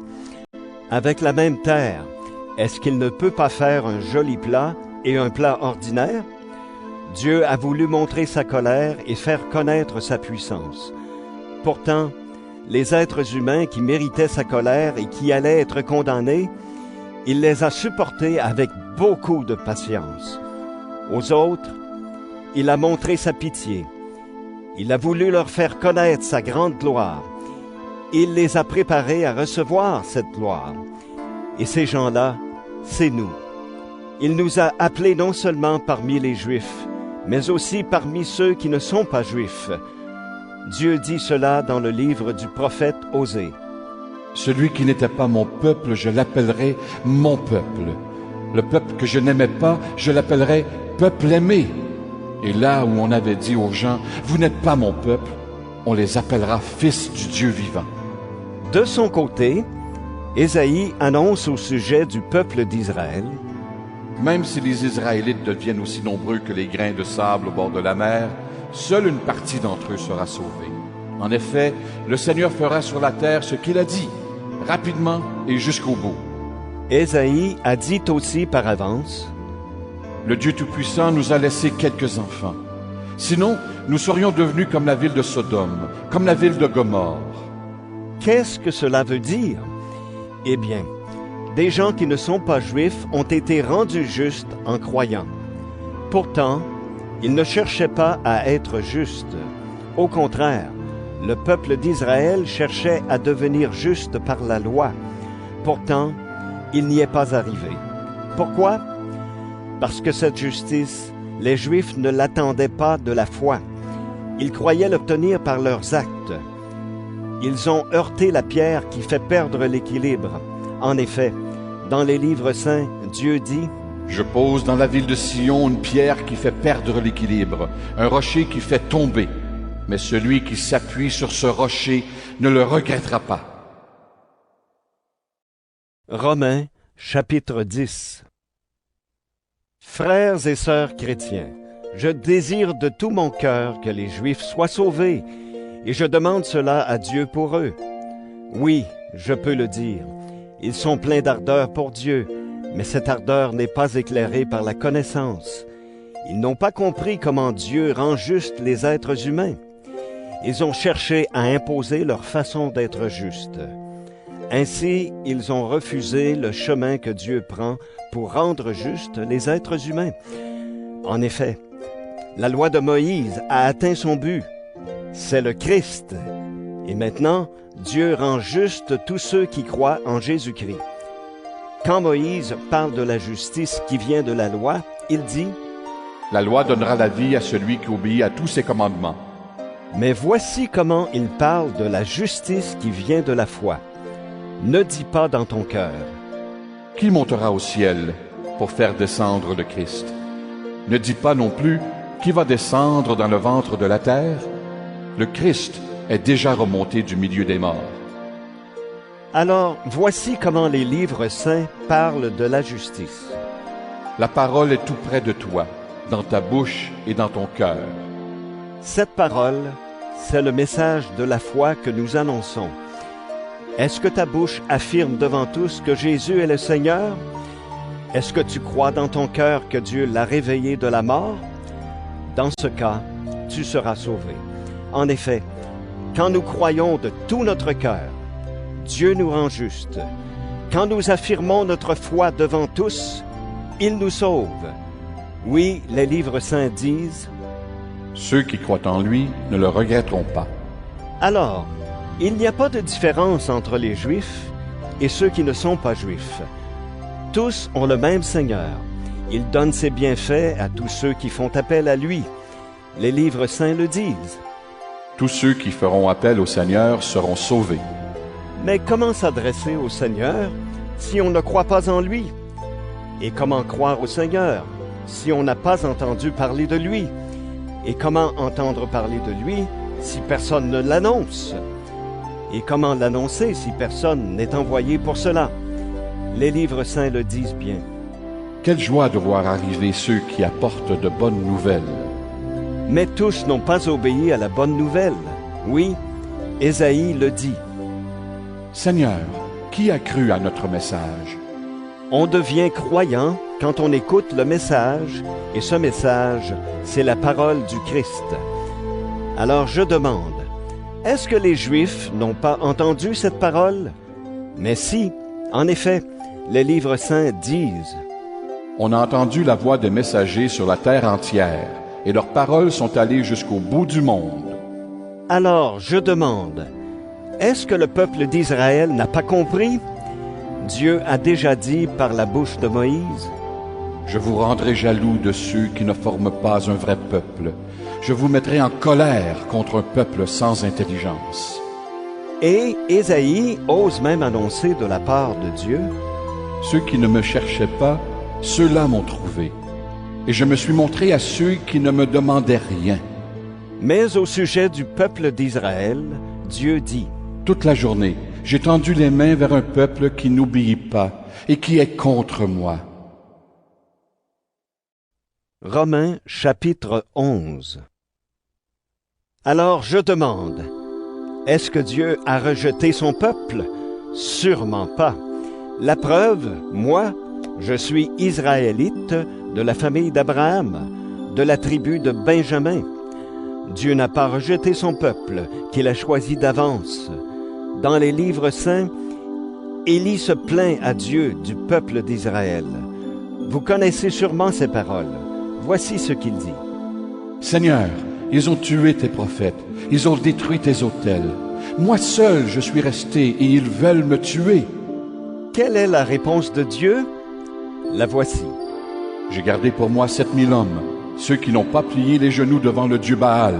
Avec la même terre, est-ce qu'il ne peut pas faire un joli plat et un plat ordinaire? Dieu a voulu montrer sa colère et faire connaître sa puissance. Pourtant, les êtres humains qui méritaient sa colère et qui allaient être condamnés, il les a supportés avec beaucoup de patience. Aux autres, il a montré sa pitié. Il a voulu leur faire connaître sa grande gloire. Il les a préparés à recevoir cette gloire. Et ces gens-là, c'est nous. Il nous a appelés non seulement parmi les Juifs, mais aussi parmi ceux qui ne sont pas Juifs. Dieu dit cela dans le livre du prophète Osée. « Celui qui n'était pas mon peuple, je l'appellerai mon peuple. Le peuple que je n'aimais pas, je l'appellerai peuple aimé. Et là où on avait dit aux gens, « Vous n'êtes pas mon peuple », on les appellera fils du Dieu vivant. » De son côté, Ésaïe annonce au sujet du peuple d'Israël, « Même si les Israélites deviennent aussi nombreux que les grains de sable au bord de la mer, seule une partie d'entre eux sera sauvée. En effet, le Seigneur fera sur la terre ce qu'il a dit, rapidement et jusqu'au bout. » Ésaïe a dit aussi par avance, « Le Dieu Tout-Puissant nous a laissé quelques enfants. Sinon, nous serions devenus comme la ville de Sodome, comme la ville de Gomorrhe. » Qu'est-ce que cela veut dire? Eh bien, des gens qui ne sont pas juifs ont été rendus justes en croyant. Pourtant, ils ne cherchaient pas à être justes. Au contraire, le peuple d'Israël cherchait à devenir juste par la loi. Pourtant, il n'y est pas arrivé. Pourquoi? Parce que cette justice, les Juifs ne l'attendaient pas de la foi. Ils croyaient l'obtenir par leurs actes. Ils ont heurté la pierre qui fait perdre l'équilibre. En effet, dans les livres saints, Dieu dit, « Je pose dans la ville de Sion une pierre qui fait perdre l'équilibre, un rocher qui fait tomber. Mais celui qui s'appuie sur ce rocher ne le regrettera pas. » Romains, chapitre 10. Frères et sœurs chrétiens, je désire de tout mon cœur que les Juifs soient sauvés, et je demande cela à Dieu pour eux. Oui, je peux le dire, ils sont pleins d'ardeur pour Dieu, mais cette ardeur n'est pas éclairée par la connaissance. Ils n'ont pas compris comment Dieu rend juste les êtres humains. Ils ont cherché à imposer leur façon d'être juste. Ainsi, ils ont refusé le chemin que Dieu prend pour rendre justes les êtres humains. En effet, la loi de Moïse a atteint son but. C'est le Christ. Et maintenant, Dieu rend juste tous ceux qui croient en Jésus-Christ. Quand Moïse parle de la justice qui vient de la loi, il dit « La loi donnera la vie à celui qui obéit à tous ses commandements. » Mais voici comment il parle de la justice qui vient de la foi. Ne dis pas dans ton cœur. Qui montera au ciel pour faire descendre le Christ? Ne dis pas non plus qui va descendre dans le ventre de la terre? Le Christ est déjà remonté du milieu des morts. Alors, voici comment les livres saints parlent de la justice. La parole est tout près de toi, dans ta bouche et dans ton cœur. Cette parole, c'est le message de la foi que nous annonçons. Est-ce que ta bouche affirme devant tous que Jésus est le Seigneur? Est-ce que tu crois dans ton cœur que Dieu l'a réveillé de la mort? Dans ce cas, tu seras sauvé. En effet, quand nous croyons de tout notre cœur, Dieu nous rend justes. Quand nous affirmons notre foi devant tous, il nous sauve. Oui, les livres saints disent: Ceux qui croient en lui ne le regretteront pas. Alors, il n'y a pas de différence entre les Juifs et ceux qui ne sont pas Juifs. Tous ont le même Seigneur. Il donne ses bienfaits à tous ceux qui font appel à lui. Les livres saints le disent. Tous ceux qui feront appel au Seigneur seront sauvés. Mais comment s'adresser au Seigneur si on ne croit pas en lui? Et comment croire au Seigneur si on n'a pas entendu parler de lui? Et comment entendre parler de lui si personne ne l'annonce? Et comment l'annoncer si personne n'est envoyé pour cela? Les livres saints le disent bien. Quelle joie de voir arriver ceux qui apportent de bonnes nouvelles. Mais tous n'ont pas obéi à la bonne nouvelle. Oui, Ésaïe le dit. Seigneur, qui a cru à notre message? On devient croyant quand on écoute le message, et ce message, c'est la parole du Christ. Alors je demande, est-ce que les Juifs n'ont pas entendu cette parole? Mais si, en effet, les livres saints disent. On a entendu la voix des messagers sur la terre entière, et leurs paroles sont allées jusqu'au bout du monde. Alors je demande, est-ce que le peuple d'Israël n'a pas compris? Dieu a déjà dit par la bouche de Moïse. Je vous rendrai jaloux de ceux qui ne forment pas un vrai peuple. Je vous mettrai en colère contre un peuple sans intelligence. Et Ésaïe ose même annoncer de la part de Dieu. Ceux qui ne me cherchaient pas, ceux-là m'ont trouvé. Et je me suis montré à ceux qui ne me demandaient rien. Mais au sujet du peuple d'Israël, Dieu dit. Toute la journée, j'ai tendu les mains vers un peuple qui n'obéit pas et qui est contre moi. Romains chapitre 11. Alors je demande, est-ce que Dieu a rejeté son peuple? Sûrement pas. La preuve, moi, je suis israélite de la famille d'Abraham, de la tribu de Benjamin. Dieu n'a pas rejeté son peuple, qu'il a choisi d'avance. Dans les livres saints, Élie se plaint à Dieu du peuple d'Israël. Vous connaissez sûrement ces paroles. Voici ce qu'il dit. Seigneur, ils ont tué tes prophètes, ils ont détruit tes autels. Moi seul je suis resté et ils veulent me tuer. Quelle est la réponse de Dieu? La voici. J'ai gardé pour moi 7000 hommes, ceux qui n'ont pas plié les genoux devant le dieu Baal.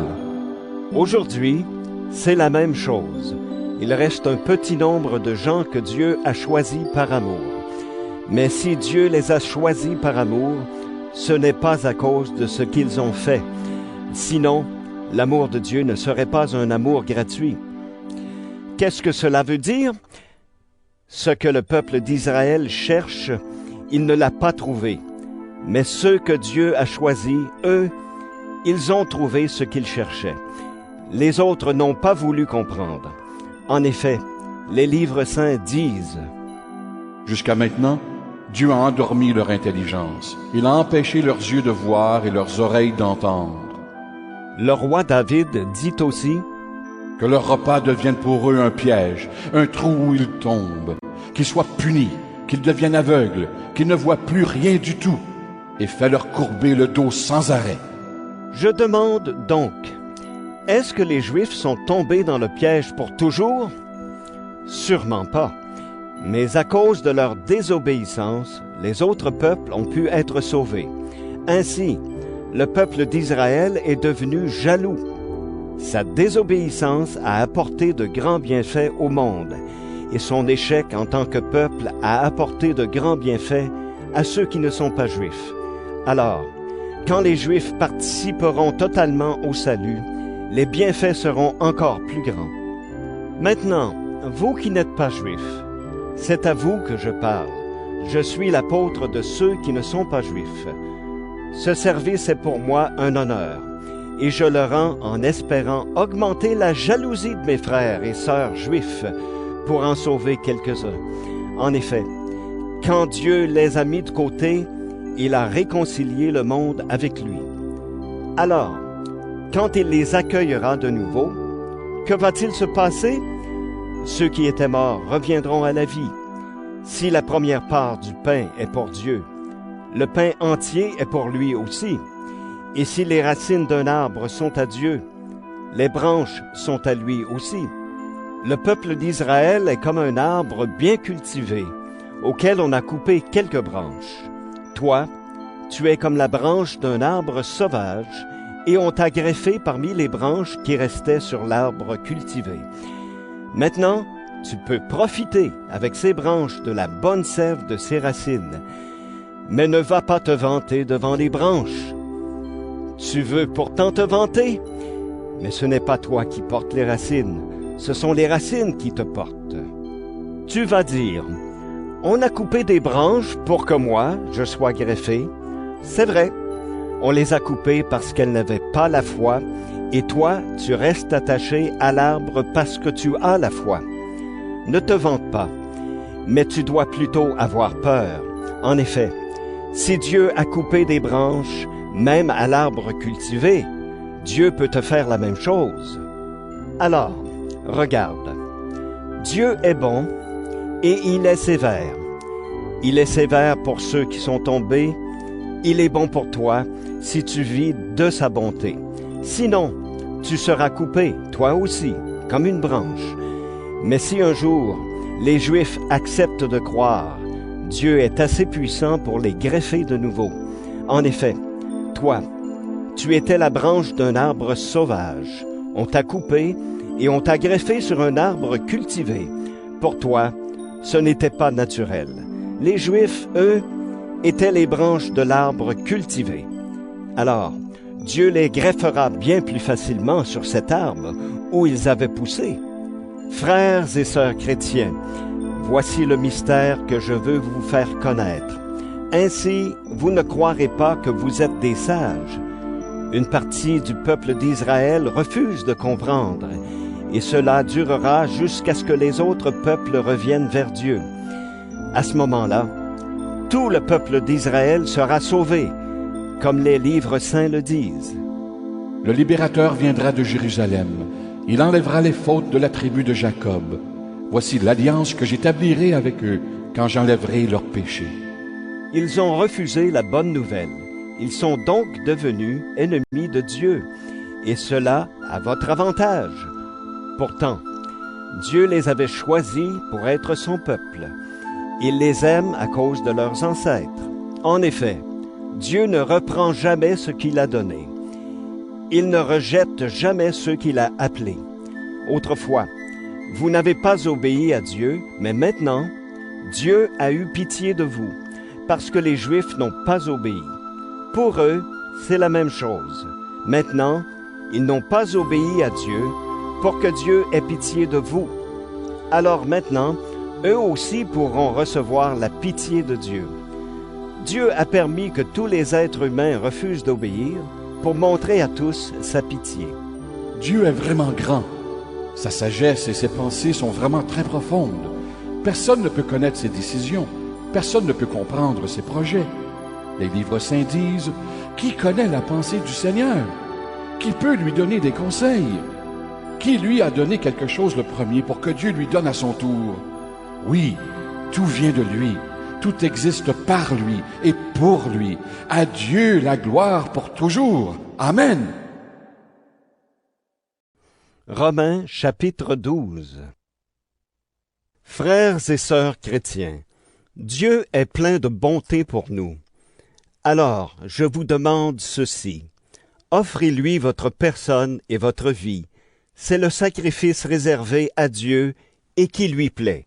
Aujourd'hui, c'est la même chose. Il reste un petit nombre de gens que Dieu a choisis par amour. Mais si Dieu les a choisis par amour, ce n'est pas à cause de ce qu'ils ont fait. Sinon, l'amour de Dieu ne serait pas un amour gratuit. Qu'est-ce que cela veut dire? Ce que le peuple d'Israël cherche, il ne l'a pas trouvé. Mais ceux que Dieu a choisis, eux, ils ont trouvé ce qu'ils cherchaient. Les autres n'ont pas voulu comprendre. En effet, les livres saints disent. Jusqu'à maintenant, Dieu a endormi leur intelligence. Il a empêché leurs yeux de voir et leurs oreilles d'entendre. Le roi David dit aussi. Que leur repas devienne pour eux un piège, un trou où ils tombent. Qu'ils soient punis, qu'ils deviennent aveugles, qu'ils ne voient plus rien du tout. Et fais-leur courber le dos sans arrêt. Je demande donc, est-ce que les Juifs sont tombés dans le piège pour toujours? Sûrement pas. Mais à cause de leur désobéissance, les autres peuples ont pu être sauvés. Ainsi, le peuple d'Israël est devenu jaloux. Sa désobéissance a apporté de grands bienfaits au monde, et son échec en tant que peuple a apporté de grands bienfaits à ceux qui ne sont pas Juifs. Alors, quand les Juifs participeront totalement au salut, les bienfaits seront encore plus grands. Maintenant, vous qui n'êtes pas juifs, c'est à vous que je parle. Je suis l'apôtre de ceux qui ne sont pas juifs. Ce service est pour moi un honneur, et je le rends en espérant augmenter la jalousie de mes frères et sœurs juifs pour en sauver quelques-uns. En effet, quand Dieu les a mis de côté, il a réconcilié le monde avec lui. Alors, quand il les accueillera de nouveau, que va-t-il se passer? Ceux qui étaient morts reviendront à la vie. Si la première part du pain est pour Dieu, le pain entier est pour lui aussi. Et si les racines d'un arbre sont à Dieu, les branches sont à lui aussi. Le peuple d'Israël est comme un arbre bien cultivé, auquel on a coupé quelques branches. Toi, tu es comme la branche d'un arbre sauvage, et on t'a greffé parmi les branches qui restaient sur l'arbre cultivé. Maintenant, tu peux profiter avec ces branches de la bonne sève de ses racines, mais ne va pas te vanter devant les branches. Tu veux pourtant te vanter, mais ce n'est pas toi qui portes les racines, ce sont les racines qui te portent. Tu vas dire, on a coupé des branches pour que moi, je sois greffé. C'est vrai, on les a coupées parce qu'elles n'avaient pas la foi, et toi, tu restes attaché à l'arbre parce que tu as la foi. Ne te vante pas, mais tu dois plutôt avoir peur. En effet, si Dieu a coupé des branches, même à l'arbre cultivé, Dieu peut te faire la même chose. Alors, regarde, Dieu est bon et il est sévère. Il est sévère pour ceux qui sont tombés, il est bon pour toi si tu vis de sa bonté. Sinon, tu seras coupé, toi aussi, comme une branche. Mais si un jour, les Juifs acceptent de croire, Dieu est assez puissant pour les greffer de nouveau. En effet, toi, tu étais la branche d'un arbre sauvage. On t'a coupé et on t'a greffé sur un arbre cultivé. Pour toi, ce n'était pas naturel. Les Juifs, eux, étaient les branches de l'arbre cultivé. Alors, Dieu les greffera bien plus facilement sur cet arbre où ils avaient poussé. Frères et sœurs chrétiens, voici le mystère que je veux vous faire connaître. Ainsi, vous ne croirez pas que vous êtes des sages. Une partie du peuple d'Israël refuse de comprendre, et cela durera jusqu'à ce que les autres peuples reviennent vers Dieu. À ce moment-là, tout le peuple d'Israël sera sauvé, comme les livres saints le disent. Le libérateur viendra de Jérusalem. Il enlèvera les fautes de la tribu de Jacob. Voici l'alliance que j'établirai avec eux quand j'enlèverai leurs péchés. Ils ont refusé la bonne nouvelle. Ils sont donc devenus ennemis de Dieu, et cela à votre avantage. Pourtant, Dieu les avait choisis pour être son peuple. Il les aime à cause de leurs ancêtres. En effet, Dieu ne reprend jamais ce qu'il a donné. Il ne rejette jamais ceux qu'il a appelés. Autrefois, vous n'avez pas obéi à Dieu, mais maintenant, Dieu a eu pitié de vous, parce que les Juifs n'ont pas obéi. Pour eux, c'est la même chose. Maintenant, ils n'ont pas obéi à Dieu, pour que Dieu ait pitié de vous. Alors maintenant, eux aussi pourront recevoir la pitié de Dieu. Dieu a permis que tous les êtres humains refusent d'obéir pour montrer à tous sa pitié. Dieu est vraiment grand. Sa sagesse et ses pensées sont vraiment très profondes. Personne ne peut connaître ses décisions. Personne ne peut comprendre ses projets. Les livres saints disent, « Qui connaît la pensée du Seigneur? Qui peut lui donner des conseils? Qui lui a donné quelque chose le premier pour que Dieu lui donne à son tour? » Oui, tout vient de lui. Tout existe par lui et pour lui. À Dieu la gloire pour toujours. Amen. Romains chapitre 12. Frères et sœurs chrétiens, Dieu est plein de bonté pour nous. Alors, je vous demande ceci. Offrez-lui votre personne et votre vie. C'est le sacrifice réservé à Dieu et qui lui plaît.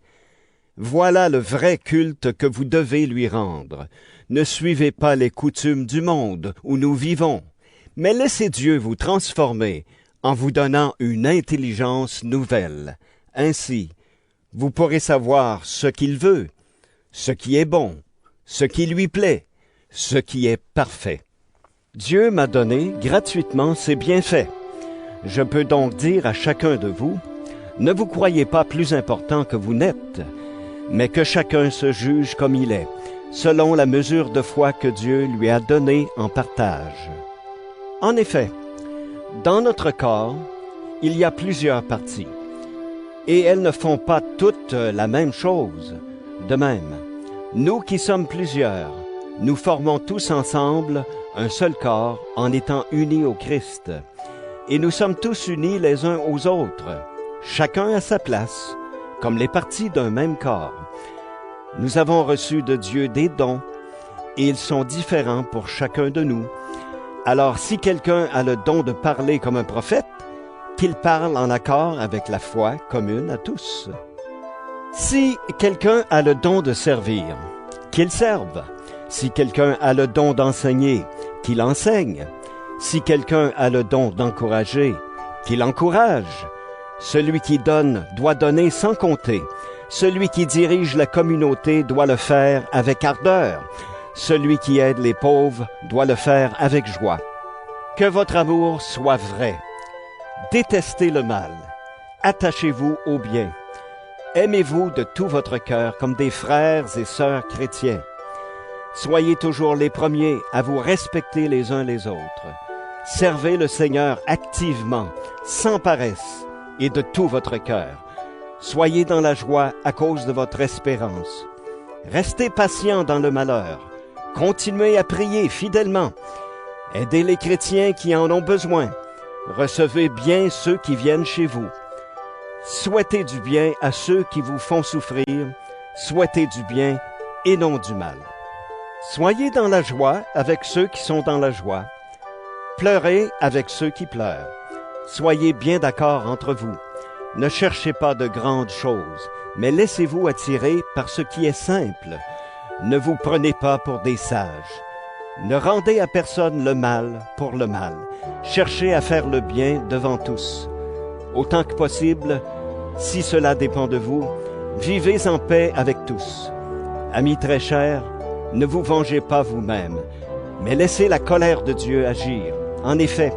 Voilà le vrai culte que vous devez lui rendre. Ne suivez pas les coutumes du monde où nous vivons, mais laissez Dieu vous transformer en vous donnant une intelligence nouvelle. Ainsi, vous pourrez savoir ce qu'il veut, ce qui est bon, ce qui lui plaît, ce qui est parfait. Dieu m'a donné gratuitement ses bienfaits. Je peux donc dire à chacun de vous, ne vous croyez pas plus important que vous n'êtes, mais que chacun se juge comme il est, selon la mesure de foi que Dieu lui a donnée en partage. En effet, dans notre corps, il y a plusieurs parties, et elles ne font pas toutes la même chose. De même, nous qui sommes plusieurs, nous formons tous ensemble un seul corps en étant unis au Christ. Et nous sommes tous unis les uns aux autres, chacun à sa place, comme les parties d'un même corps. Nous avons reçu de Dieu des dons, et ils sont différents pour chacun de nous. Alors si quelqu'un a le don de parler comme un prophète, qu'il parle en accord avec la foi commune à tous. Si quelqu'un a le don de servir, qu'il serve. Si quelqu'un a le don d'enseigner, qu'il enseigne. Si quelqu'un a le don d'encourager, qu'il encourage. Celui qui donne doit donner sans compter. Celui qui dirige la communauté doit le faire avec ardeur. Celui qui aide les pauvres doit le faire avec joie. Que votre amour soit vrai. Détestez le mal. Attachez-vous au bien. Aimez-vous de tout votre cœur comme des frères et sœurs chrétiens. Soyez toujours les premiers à vous respecter les uns les autres. Servez le Seigneur activement, sans paresse et de tout votre cœur. Soyez dans la joie à cause de votre espérance. Restez patients dans le malheur. Continuez à prier fidèlement. Aidez les chrétiens qui en ont besoin. Recevez bien ceux qui viennent chez vous. Souhaitez du bien à ceux qui vous font souffrir. Souhaitez du bien et non du mal. Soyez dans la joie avec ceux qui sont dans la joie. Pleurez avec ceux qui pleurent. Soyez bien d'accord entre vous. Ne cherchez pas de grandes choses, mais laissez-vous attirer par ce qui est simple. Ne vous prenez pas pour des sages. Ne rendez à personne le mal pour le mal. Cherchez à faire le bien devant tous. Autant que possible, si cela dépend de vous, vivez en paix avec tous. Amis très chers, ne vous vengez pas vous-même, mais laissez la colère de Dieu agir. En effet,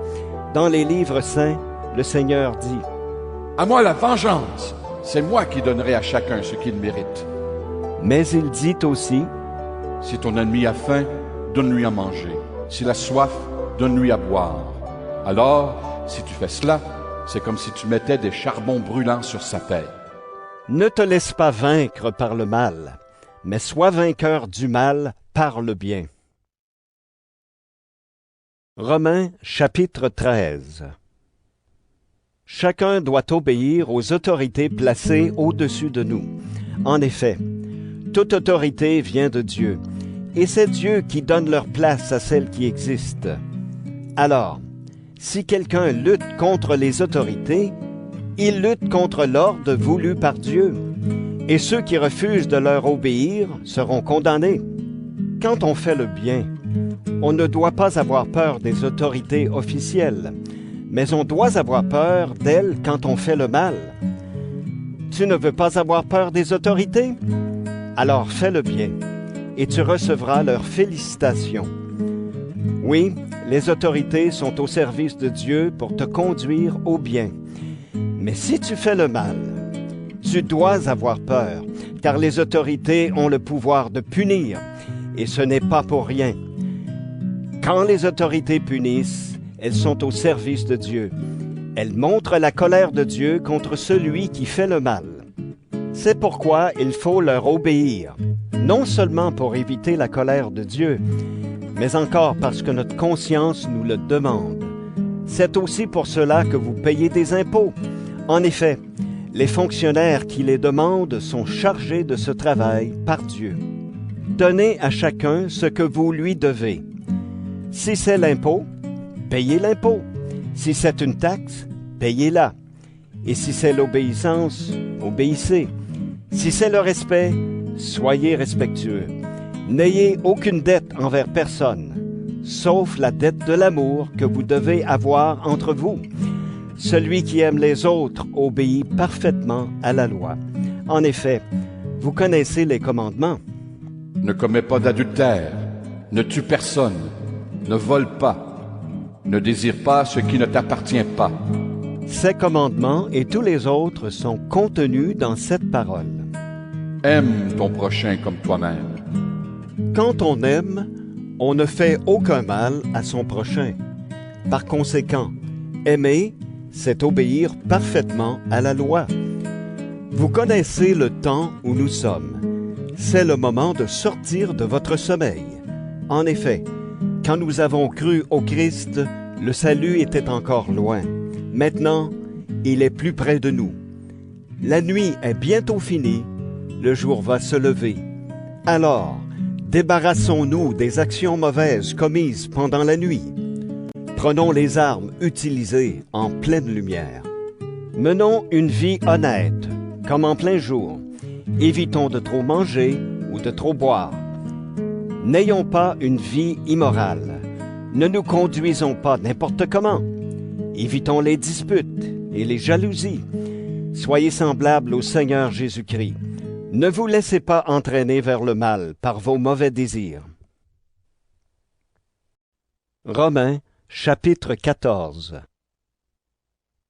dans les livres saints, le Seigneur dit, « À moi la vengeance, c'est moi qui donnerai à chacun ce qu'il mérite. » Mais il dit aussi, « Si ton ennemi a faim, donne-lui à manger. S'il a soif, donne-lui à boire. Alors, si tu fais cela, c'est comme si tu mettais des charbons brûlants sur sa tête. » Ne te laisse pas vaincre par le mal, mais sois vainqueur du mal par le bien. Romains chapitre 13. Chacun doit obéir aux autorités placées au-dessus de nous. En effet, toute autorité vient de Dieu, et c'est Dieu qui donne leur place à celles qui existent. Alors, si quelqu'un lutte contre les autorités, il lutte contre l'ordre voulu par Dieu, et ceux qui refusent de leur obéir seront condamnés. Quand on fait le bien, on ne doit pas avoir peur des autorités officielles, mais on doit avoir peur d'elles quand on fait le mal. Tu ne veux pas avoir peur des autorités? Alors fais le bien, et tu recevras leurs félicitations. Oui, les autorités sont au service de Dieu pour te conduire au bien. Mais si tu fais le mal, tu dois avoir peur, car les autorités ont le pouvoir de punir, et ce n'est pas pour rien. Quand les autorités punissent, elles sont au service de Dieu. Elles montrent la colère de Dieu contre celui qui fait le mal. C'est pourquoi il faut leur obéir, non seulement pour éviter la colère de Dieu, mais encore parce que notre conscience nous le demande. C'est aussi pour cela que vous payez des impôts. En effet, les fonctionnaires qui les demandent sont chargés de ce travail par Dieu. Donnez à chacun ce que vous lui devez. Si c'est l'impôt, payez l'impôt. Si c'est une taxe, payez-la. Et si c'est l'obéissance, obéissez. Si c'est le respect, soyez respectueux. N'ayez aucune dette envers personne, sauf la dette de l'amour que vous devez avoir entre vous. Celui qui aime les autres obéit parfaitement à la loi. En effet, vous connaissez les commandements. Ne commets pas d'adultère, ne tue personne, ne vole pas, ne désire pas ce qui ne t'appartient pas. Ces commandements et tous les autres sont contenus dans cette parole. Aime ton prochain comme toi-même. Quand on aime, on ne fait aucun mal à son prochain. Par conséquent, aimer, c'est obéir parfaitement à la loi. Vous connaissez le temps où nous sommes. C'est le moment de sortir de votre sommeil. En effet, quand nous avons cru au Christ, le salut était encore loin. Maintenant, il est plus près de nous. La nuit est bientôt finie, le jour va se lever. Alors, débarrassons-nous des actions mauvaises commises pendant la nuit. Prenons les armes utilisées en pleine lumière. Menons une vie honnête, comme en plein jour. Évitons de trop manger ou de trop boire. N'ayons pas une vie immorale. Ne nous conduisons pas n'importe comment. Évitons les disputes et les jalousies. Soyez semblables au Seigneur Jésus-Christ. Ne vous laissez pas entraîner vers le mal par vos mauvais désirs. Romains, chapitre 14.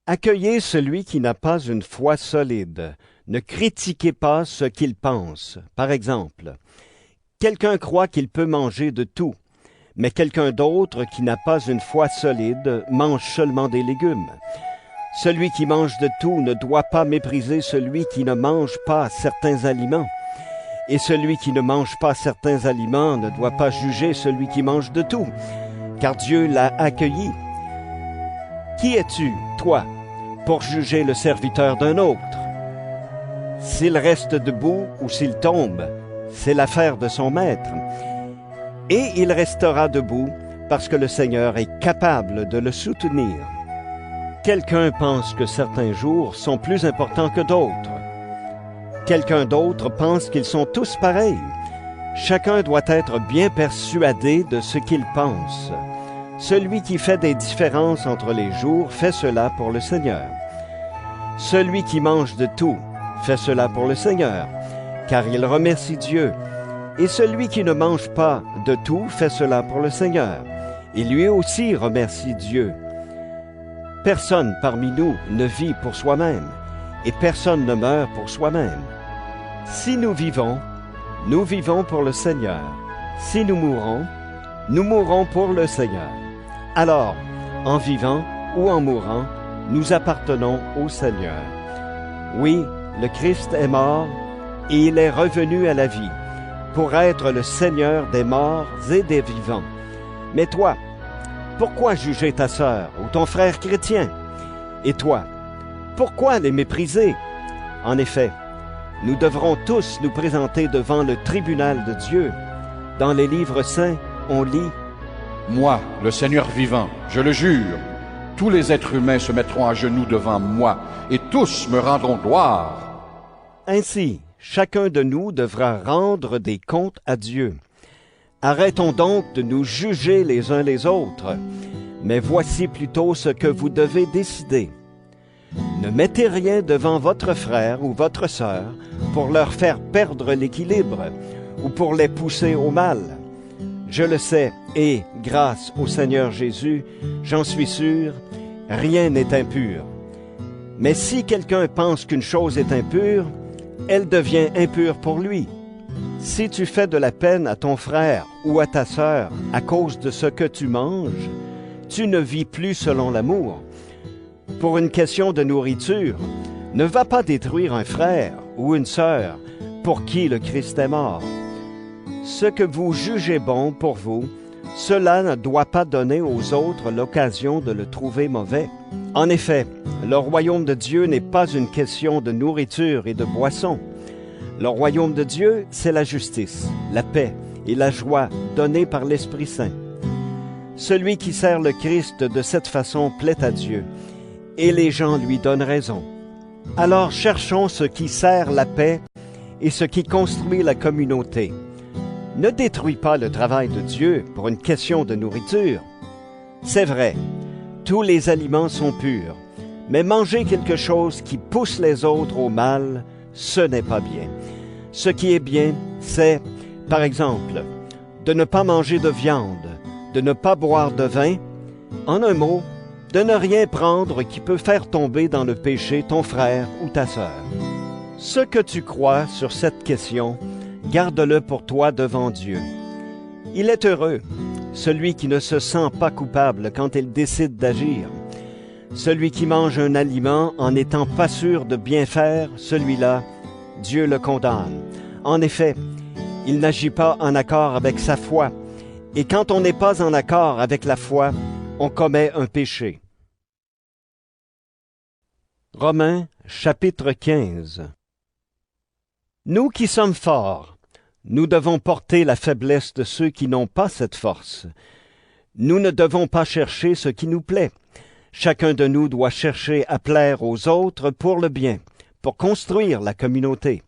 Accueillez celui qui n'a pas une foi solide. Ne critiquez pas ce qu'il pense. Par exemple, quelqu'un croit qu'il peut manger de tout, mais quelqu'un d'autre qui n'a pas une foi solide mange seulement des légumes. Celui qui mange de tout ne doit pas mépriser celui qui ne mange pas certains aliments. Et celui qui ne mange pas certains aliments ne doit pas juger celui qui mange de tout, car Dieu l'a accueilli. Qui es-tu, toi, pour juger le serviteur d'un autre? S'il reste debout ou s'il tombe, c'est l'affaire de son maître. Et il restera debout parce que le Seigneur est capable de le soutenir. Quelqu'un pense que certains jours sont plus importants que d'autres. Quelqu'un d'autre pense qu'ils sont tous pareils. Chacun doit être bien persuadé de ce qu'il pense. Celui qui fait des différences entre les jours fait cela pour le Seigneur. Celui qui mange de tout fait cela pour le Seigneur, car il remercie Dieu. Et celui qui ne mange pas de tout fait cela pour le Seigneur. Et lui aussi remercie Dieu. Personne parmi nous ne vit pour soi-même, et personne ne meurt pour soi-même. Si nous vivons pour le Seigneur. Si nous mourrons pour le Seigneur. Alors, en vivant ou en mourant, nous appartenons au Seigneur. Oui, le Christ est mort, et il est revenu à la vie, pour être le Seigneur des morts et des vivants. Mais toi, pourquoi juger ta sœur ou ton frère chrétien? Et toi, pourquoi les mépriser? En effet, nous devrons tous nous présenter devant le tribunal de Dieu. Dans les livres saints, on lit « Moi, le Seigneur vivant, je le jure, tous les êtres humains se mettront à genoux devant moi, et tous me rendront gloire. » Ainsi, chacun de nous devra rendre des comptes à Dieu. Arrêtons donc de nous juger les uns les autres, mais voici plutôt ce que vous devez décider. Ne mettez rien devant votre frère ou votre sœur pour leur faire perdre l'équilibre ou pour les pousser au mal. Je le sais, et, grâce au Seigneur Jésus, j'en suis sûr, rien n'est impur. Mais si quelqu'un pense qu'une chose est impure, elle devient impure pour lui. Si tu fais de la peine à ton frère ou à ta sœur à cause de ce que tu manges, tu ne vis plus selon l'amour. Pour une question de nourriture, ne va pas détruire un frère ou une sœur pour qui le Christ est mort. Ce que vous jugez bon pour vous, cela ne doit pas donner aux autres l'occasion de le trouver mauvais. En effet, le royaume de Dieu n'est pas une question de nourriture et de boisson. Le royaume de Dieu, c'est la justice, la paix et la joie donnée par l'Esprit Saint. Celui qui sert le Christ de cette façon plaît à Dieu, et les gens lui donnent raison. Alors cherchons ce qui sert la paix et ce qui construit la communauté. Ne détruis pas le travail de Dieu pour une question de nourriture. C'est vrai, tous les aliments sont purs, Mais manger quelque chose qui pousse les autres au mal, ce n'est pas bien. Ce qui est bien, c'est, par exemple, de ne pas manger de viande, de ne pas boire de vin, en un mot, de ne rien prendre qui peut faire tomber dans le péché ton frère ou ta sœur. Ce que tu crois sur cette question, garde-le pour toi devant Dieu. Il est heureux, celui qui ne se sent pas coupable quand il décide d'agir. Celui qui mange un aliment en n'étant pas sûr de bien faire, celui-là, Dieu le condamne. En effet, il n'agit pas en accord avec sa foi, et quand on n'est pas en accord avec la foi, on commet un péché. Romains, chapitre 15. Nous qui sommes forts, nous devons porter la faiblesse de ceux qui n'ont pas cette force. Nous ne devons pas chercher ce qui nous plaît. Chacun de nous doit chercher à plaire aux autres pour le bien, pour construire la communauté.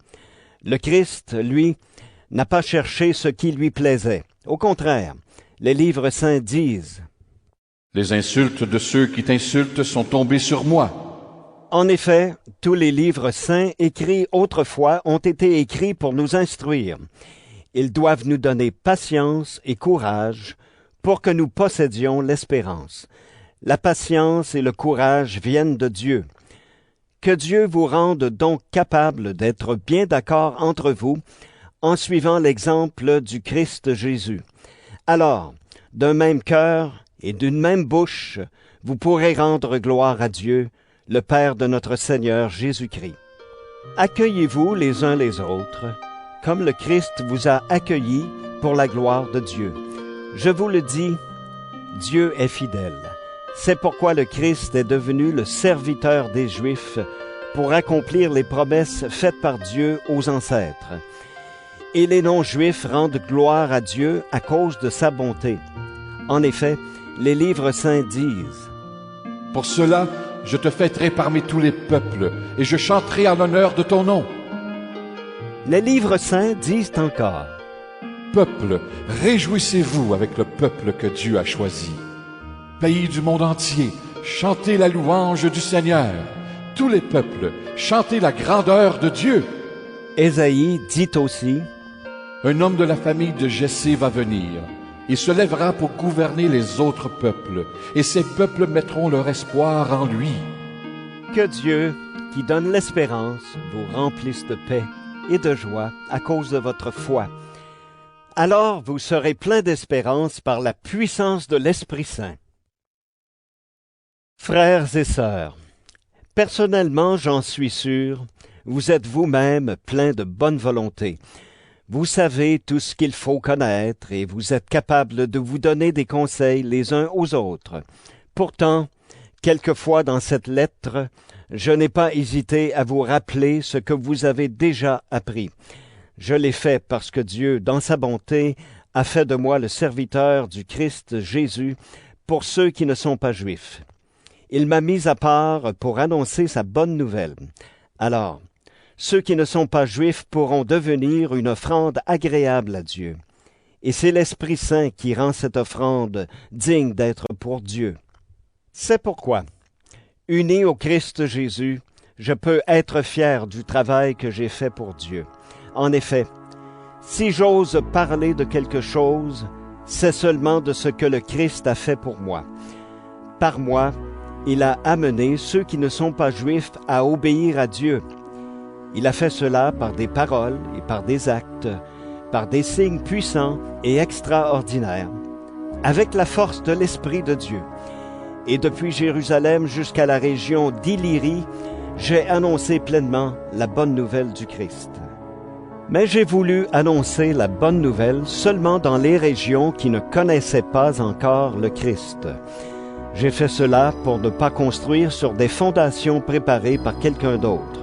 Le Christ, lui, n'a pas cherché ce qui lui plaisait. Au contraire, les livres saints disent « Les insultes de ceux qui t'insultent sont tombées sur moi. » En effet, tous les livres saints écrits autrefois ont été écrits pour nous instruire. Ils doivent nous donner patience et courage pour que nous possédions l'espérance. La patience et le courage viennent de Dieu. Que Dieu vous rende donc capable d'être bien d'accord entre vous en suivant l'exemple du Christ Jésus. Alors, d'un même cœur et d'une même bouche, vous pourrez rendre gloire à Dieu, le Père de notre Seigneur Jésus-Christ. Accueillez-vous les uns les autres, comme le Christ vous a accueillis pour la gloire de Dieu. Je vous le dis, Dieu est fidèle. C'est pourquoi le Christ est devenu le serviteur des Juifs pour accomplir les promesses faites par Dieu aux ancêtres. Et les non-Juifs rendent gloire à Dieu à cause de sa bonté. En effet, les livres saints disent « Pour cela, je te fêterai parmi tous les peuples, et je chanterai en l'honneur de ton nom. » Les livres saints disent encore « Peuple, réjouissez-vous avec le peuple que Dieu a choisi. Pays du monde entier, chantez la louange du Seigneur. Tous les peuples, chantez la grandeur de Dieu. » Ésaïe dit aussi « Un homme de la famille de Jessé va venir. Il se lèvera pour gouverner les autres peuples, et ces peuples mettront leur espoir en lui. » Que Dieu, qui donne l'espérance, vous remplisse de paix et de joie à cause de votre foi. Alors vous serez plein d'espérance par la puissance de l'Esprit Saint. Frères et sœurs, personnellement, j'en suis sûr, vous êtes vous-même pleins de bonne volonté. Vous savez tout ce qu'il faut connaître et vous êtes capables de vous donner des conseils les uns aux autres. Pourtant, quelquefois dans cette lettre, je n'ai pas hésité à vous rappeler ce que vous avez déjà appris. Je l'ai fait parce que Dieu, dans sa bonté, a fait de moi le serviteur du Christ Jésus pour ceux qui ne sont pas juifs. Il m'a mis à part pour annoncer sa bonne nouvelle. Alors, ceux qui ne sont pas juifs pourront devenir une offrande agréable à Dieu. Et c'est l'Esprit Saint qui rend cette offrande digne d'être pour Dieu. C'est pourquoi, uni au Christ Jésus, je peux être fier du travail que j'ai fait pour Dieu. En effet, si j'ose parler de quelque chose, c'est seulement de ce que le Christ a fait pour moi. Par moi, il a amené ceux qui ne sont pas juifs à obéir à Dieu. Il a fait cela par des paroles et par des actes, par des signes puissants et extraordinaires, avec la force de l'Esprit de Dieu. Et depuis Jérusalem jusqu'à la région d'Illyrie, j'ai annoncé pleinement la bonne nouvelle du Christ. Mais j'ai voulu annoncer la bonne nouvelle seulement dans les régions qui ne connaissaient pas encore le Christ. J'ai fait cela pour ne pas construire sur des fondations préparées par quelqu'un d'autre.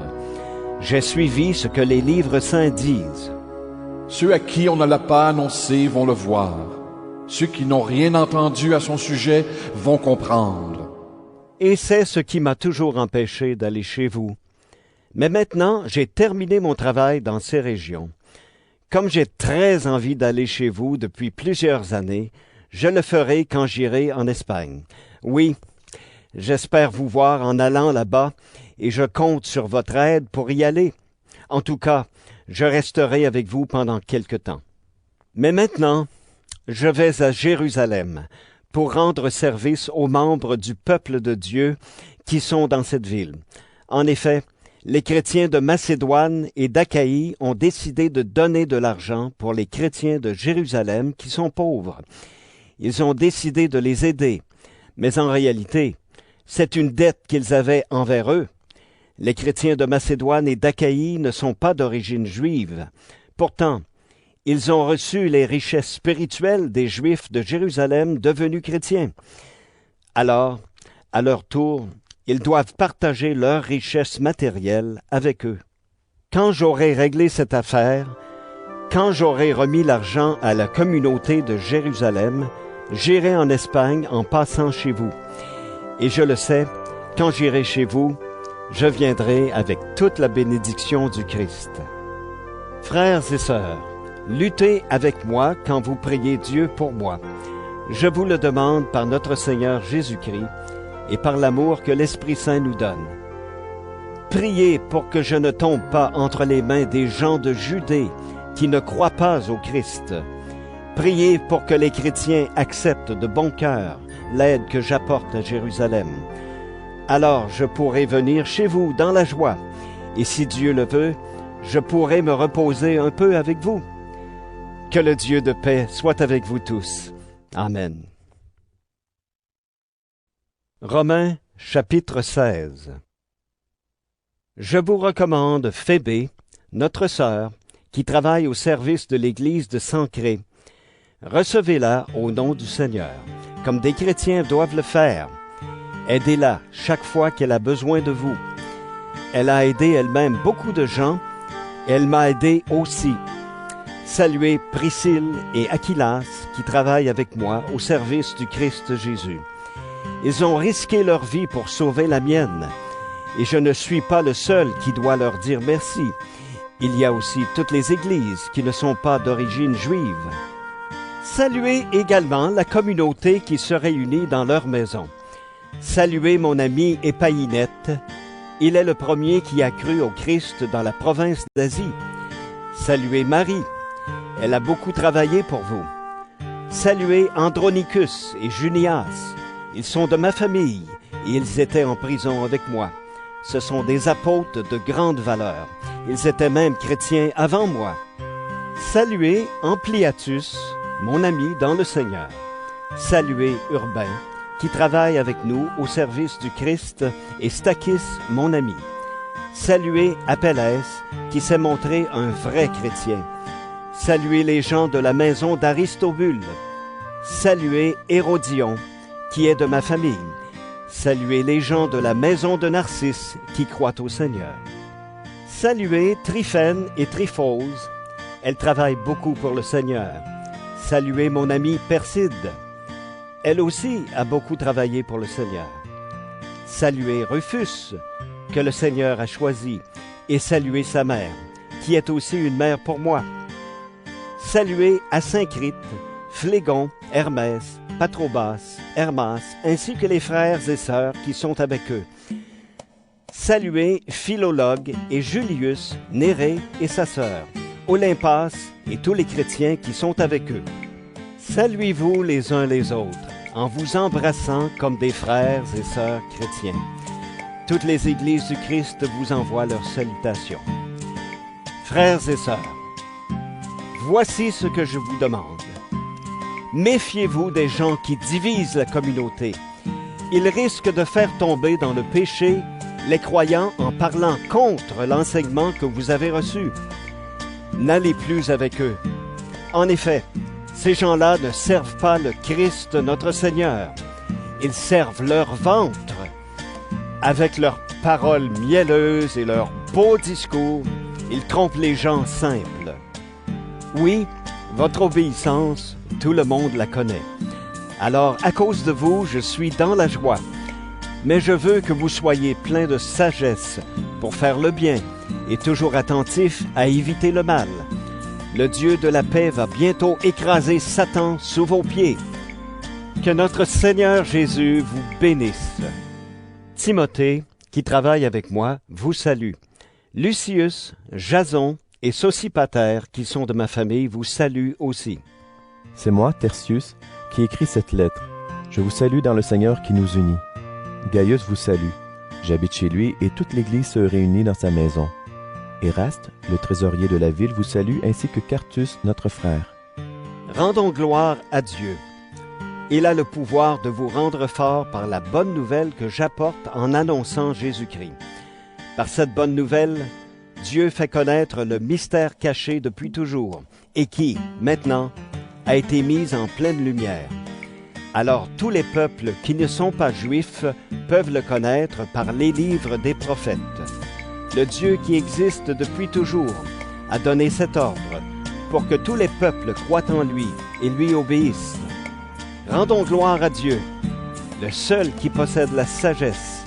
J'ai suivi ce que les livres saints disent. Ceux à qui on ne l'a pas annoncé vont le voir. Ceux qui n'ont rien entendu à son sujet vont comprendre. Et c'est ce qui m'a toujours empêché d'aller chez vous. Mais maintenant, j'ai terminé mon travail dans ces régions. Comme j'ai très envie d'aller chez vous depuis plusieurs années, je le ferai quand j'irai en Espagne. Oui, J'espère vous voir en allant là-bas et je compte sur votre aide pour y aller. En tout cas, je resterai avec vous pendant quelque temps. Mais maintenant, je vais à Jérusalem pour rendre service aux membres du peuple de Dieu qui sont dans cette ville. En effet, les chrétiens de Macédoine et d'Achaïe ont décidé de donner de l'argent pour les chrétiens de Jérusalem qui sont pauvres. Ils ont décidé de les aider, mais en réalité, c'est une dette qu'ils avaient envers eux. Les chrétiens de Macédoine et d'Achaïe ne sont pas d'origine juive. Pourtant, ils ont reçu les richesses spirituelles des Juifs de Jérusalem devenus chrétiens. Alors, à leur tour, ils doivent partager leurs richesses matérielles avec eux. Quand j'aurai réglé cette affaire, quand j'aurai remis l'argent à la communauté de Jérusalem, j'irai en Espagne en passant chez vous. Et je le sais, quand j'irai chez vous, je viendrai avec toute la bénédiction du Christ. Frères et sœurs, luttez avec moi quand vous priez Dieu pour moi. Je vous le demande par notre Seigneur Jésus-Christ et par l'amour que l'Esprit Saint nous donne. Priez pour que je ne tombe pas entre les mains des gens de Judée qui ne croient pas au Christ. Priez pour que les chrétiens acceptent de bon cœur l'aide que j'apporte à Jérusalem. Alors je pourrai venir chez vous dans la joie, et si Dieu le veut, je pourrai me reposer un peu avec vous. Que le Dieu de paix soit avec vous tous. Amen. Romains, chapitre 16. Je vous recommande Phébé, notre sœur, qui travaille au service de l'Église de Sancrée. Recevez-la au nom du Seigneur, comme des chrétiens doivent le faire. Aidez-la chaque fois qu'elle a besoin de vous. Elle a aidé elle-même beaucoup de gens, elle m'a aidé aussi. Saluez Priscille et Aquilas qui travaillent avec moi au service du Christ Jésus. Ils ont risqué leur vie pour sauver la mienne, et je ne suis pas le seul qui doit leur dire merci. Il y a aussi toutes les églises qui ne sont pas d'origine juive. Saluez également la communauté qui se réunit dans leur maison. Saluez mon ami Épaïnette. Il est le premier qui a cru au Christ dans la province d'Asie. Saluez Marie. Elle a beaucoup travaillé pour vous. Saluez Andronicus et Junias. Ils sont de ma famille et ils étaient en prison avec moi. Ce sont des apôtres de grande valeur. Ils étaient même chrétiens avant moi. Saluez Ampliatus, mon ami dans le Seigneur. Saluez Urbain, qui travaille avec nous au service du Christ, et Stachys, mon ami. Saluez Apelles, qui s'est montré un vrai chrétien. Saluez les gens de la maison d'Aristobule. Saluez Hérodion, qui est de ma famille. Saluez les gens de la maison de Narcisse, qui croient au Seigneur. Saluez Tryphène et Tryphose. Elles travaillent beaucoup pour le Seigneur. Saluez mon amie Perside. Elle aussi a beaucoup travaillé pour le Seigneur. Saluez Rufus, que le Seigneur a choisi, et saluez sa mère, qui est aussi une mère pour moi. Saluez Asyncrite, Phlégon, Hermès, Patrobas, Hermas, ainsi que les frères et sœurs qui sont avec eux. Saluez Philologue et Julius, Nérée et sa sœur, Olympas et tous les chrétiens qui sont avec eux. Saluez-vous les uns les autres, en vous embrassant comme des frères et sœurs chrétiens. Toutes les églises du Christ vous envoient leurs salutations. Frères et sœurs, voici ce que je vous demande. Méfiez-vous des gens qui divisent la communauté. Ils risquent de faire tomber dans le péché les croyants en parlant contre l'enseignement que vous avez reçu. N'allez plus avec eux. En effet, ces gens-là ne servent pas le Christ notre Seigneur. Ils servent leur ventre. Avec leurs paroles mielleuses et leurs beaux discours, ils trompent les gens simples. Oui, votre obéissance, tout le monde la connaît. Alors, à cause de vous, je suis dans la joie. Mais je veux que vous soyez pleins de sagesse pour faire le bien et toujours attentifs à éviter le mal. Le Dieu de la paix va bientôt écraser Satan sous vos pieds. Que notre Seigneur Jésus vous bénisse. Timothée, qui travaille avec moi, vous salue. Lucius, Jason et Sosipater, qui sont de ma famille, vous saluent aussi. C'est moi, Tertius, qui écris cette lettre. Je vous salue dans le Seigneur qui nous unit. Gaius vous salue. J'habite chez lui et toute l'Église se réunit dans sa maison. Éraste, le trésorier de la ville, vous salue, ainsi que Quartus, notre frère. Rendons gloire à Dieu. Il a le pouvoir de vous rendre fort par la bonne nouvelle que j'apporte en annonçant Jésus-Christ. Par cette bonne nouvelle, Dieu fait connaître le mystère caché depuis toujours et qui, maintenant, a été mis en pleine lumière. Alors tous les peuples qui ne sont pas juifs peuvent le connaître par les livres des prophètes. Le Dieu qui existe depuis toujours a donné cet ordre pour que tous les peuples croient en lui et lui obéissent. Rendons gloire à Dieu, le seul qui possède la sagesse.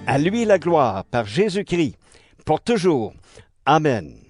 À lui la gloire par Jésus-Christ, pour toujours. Amen.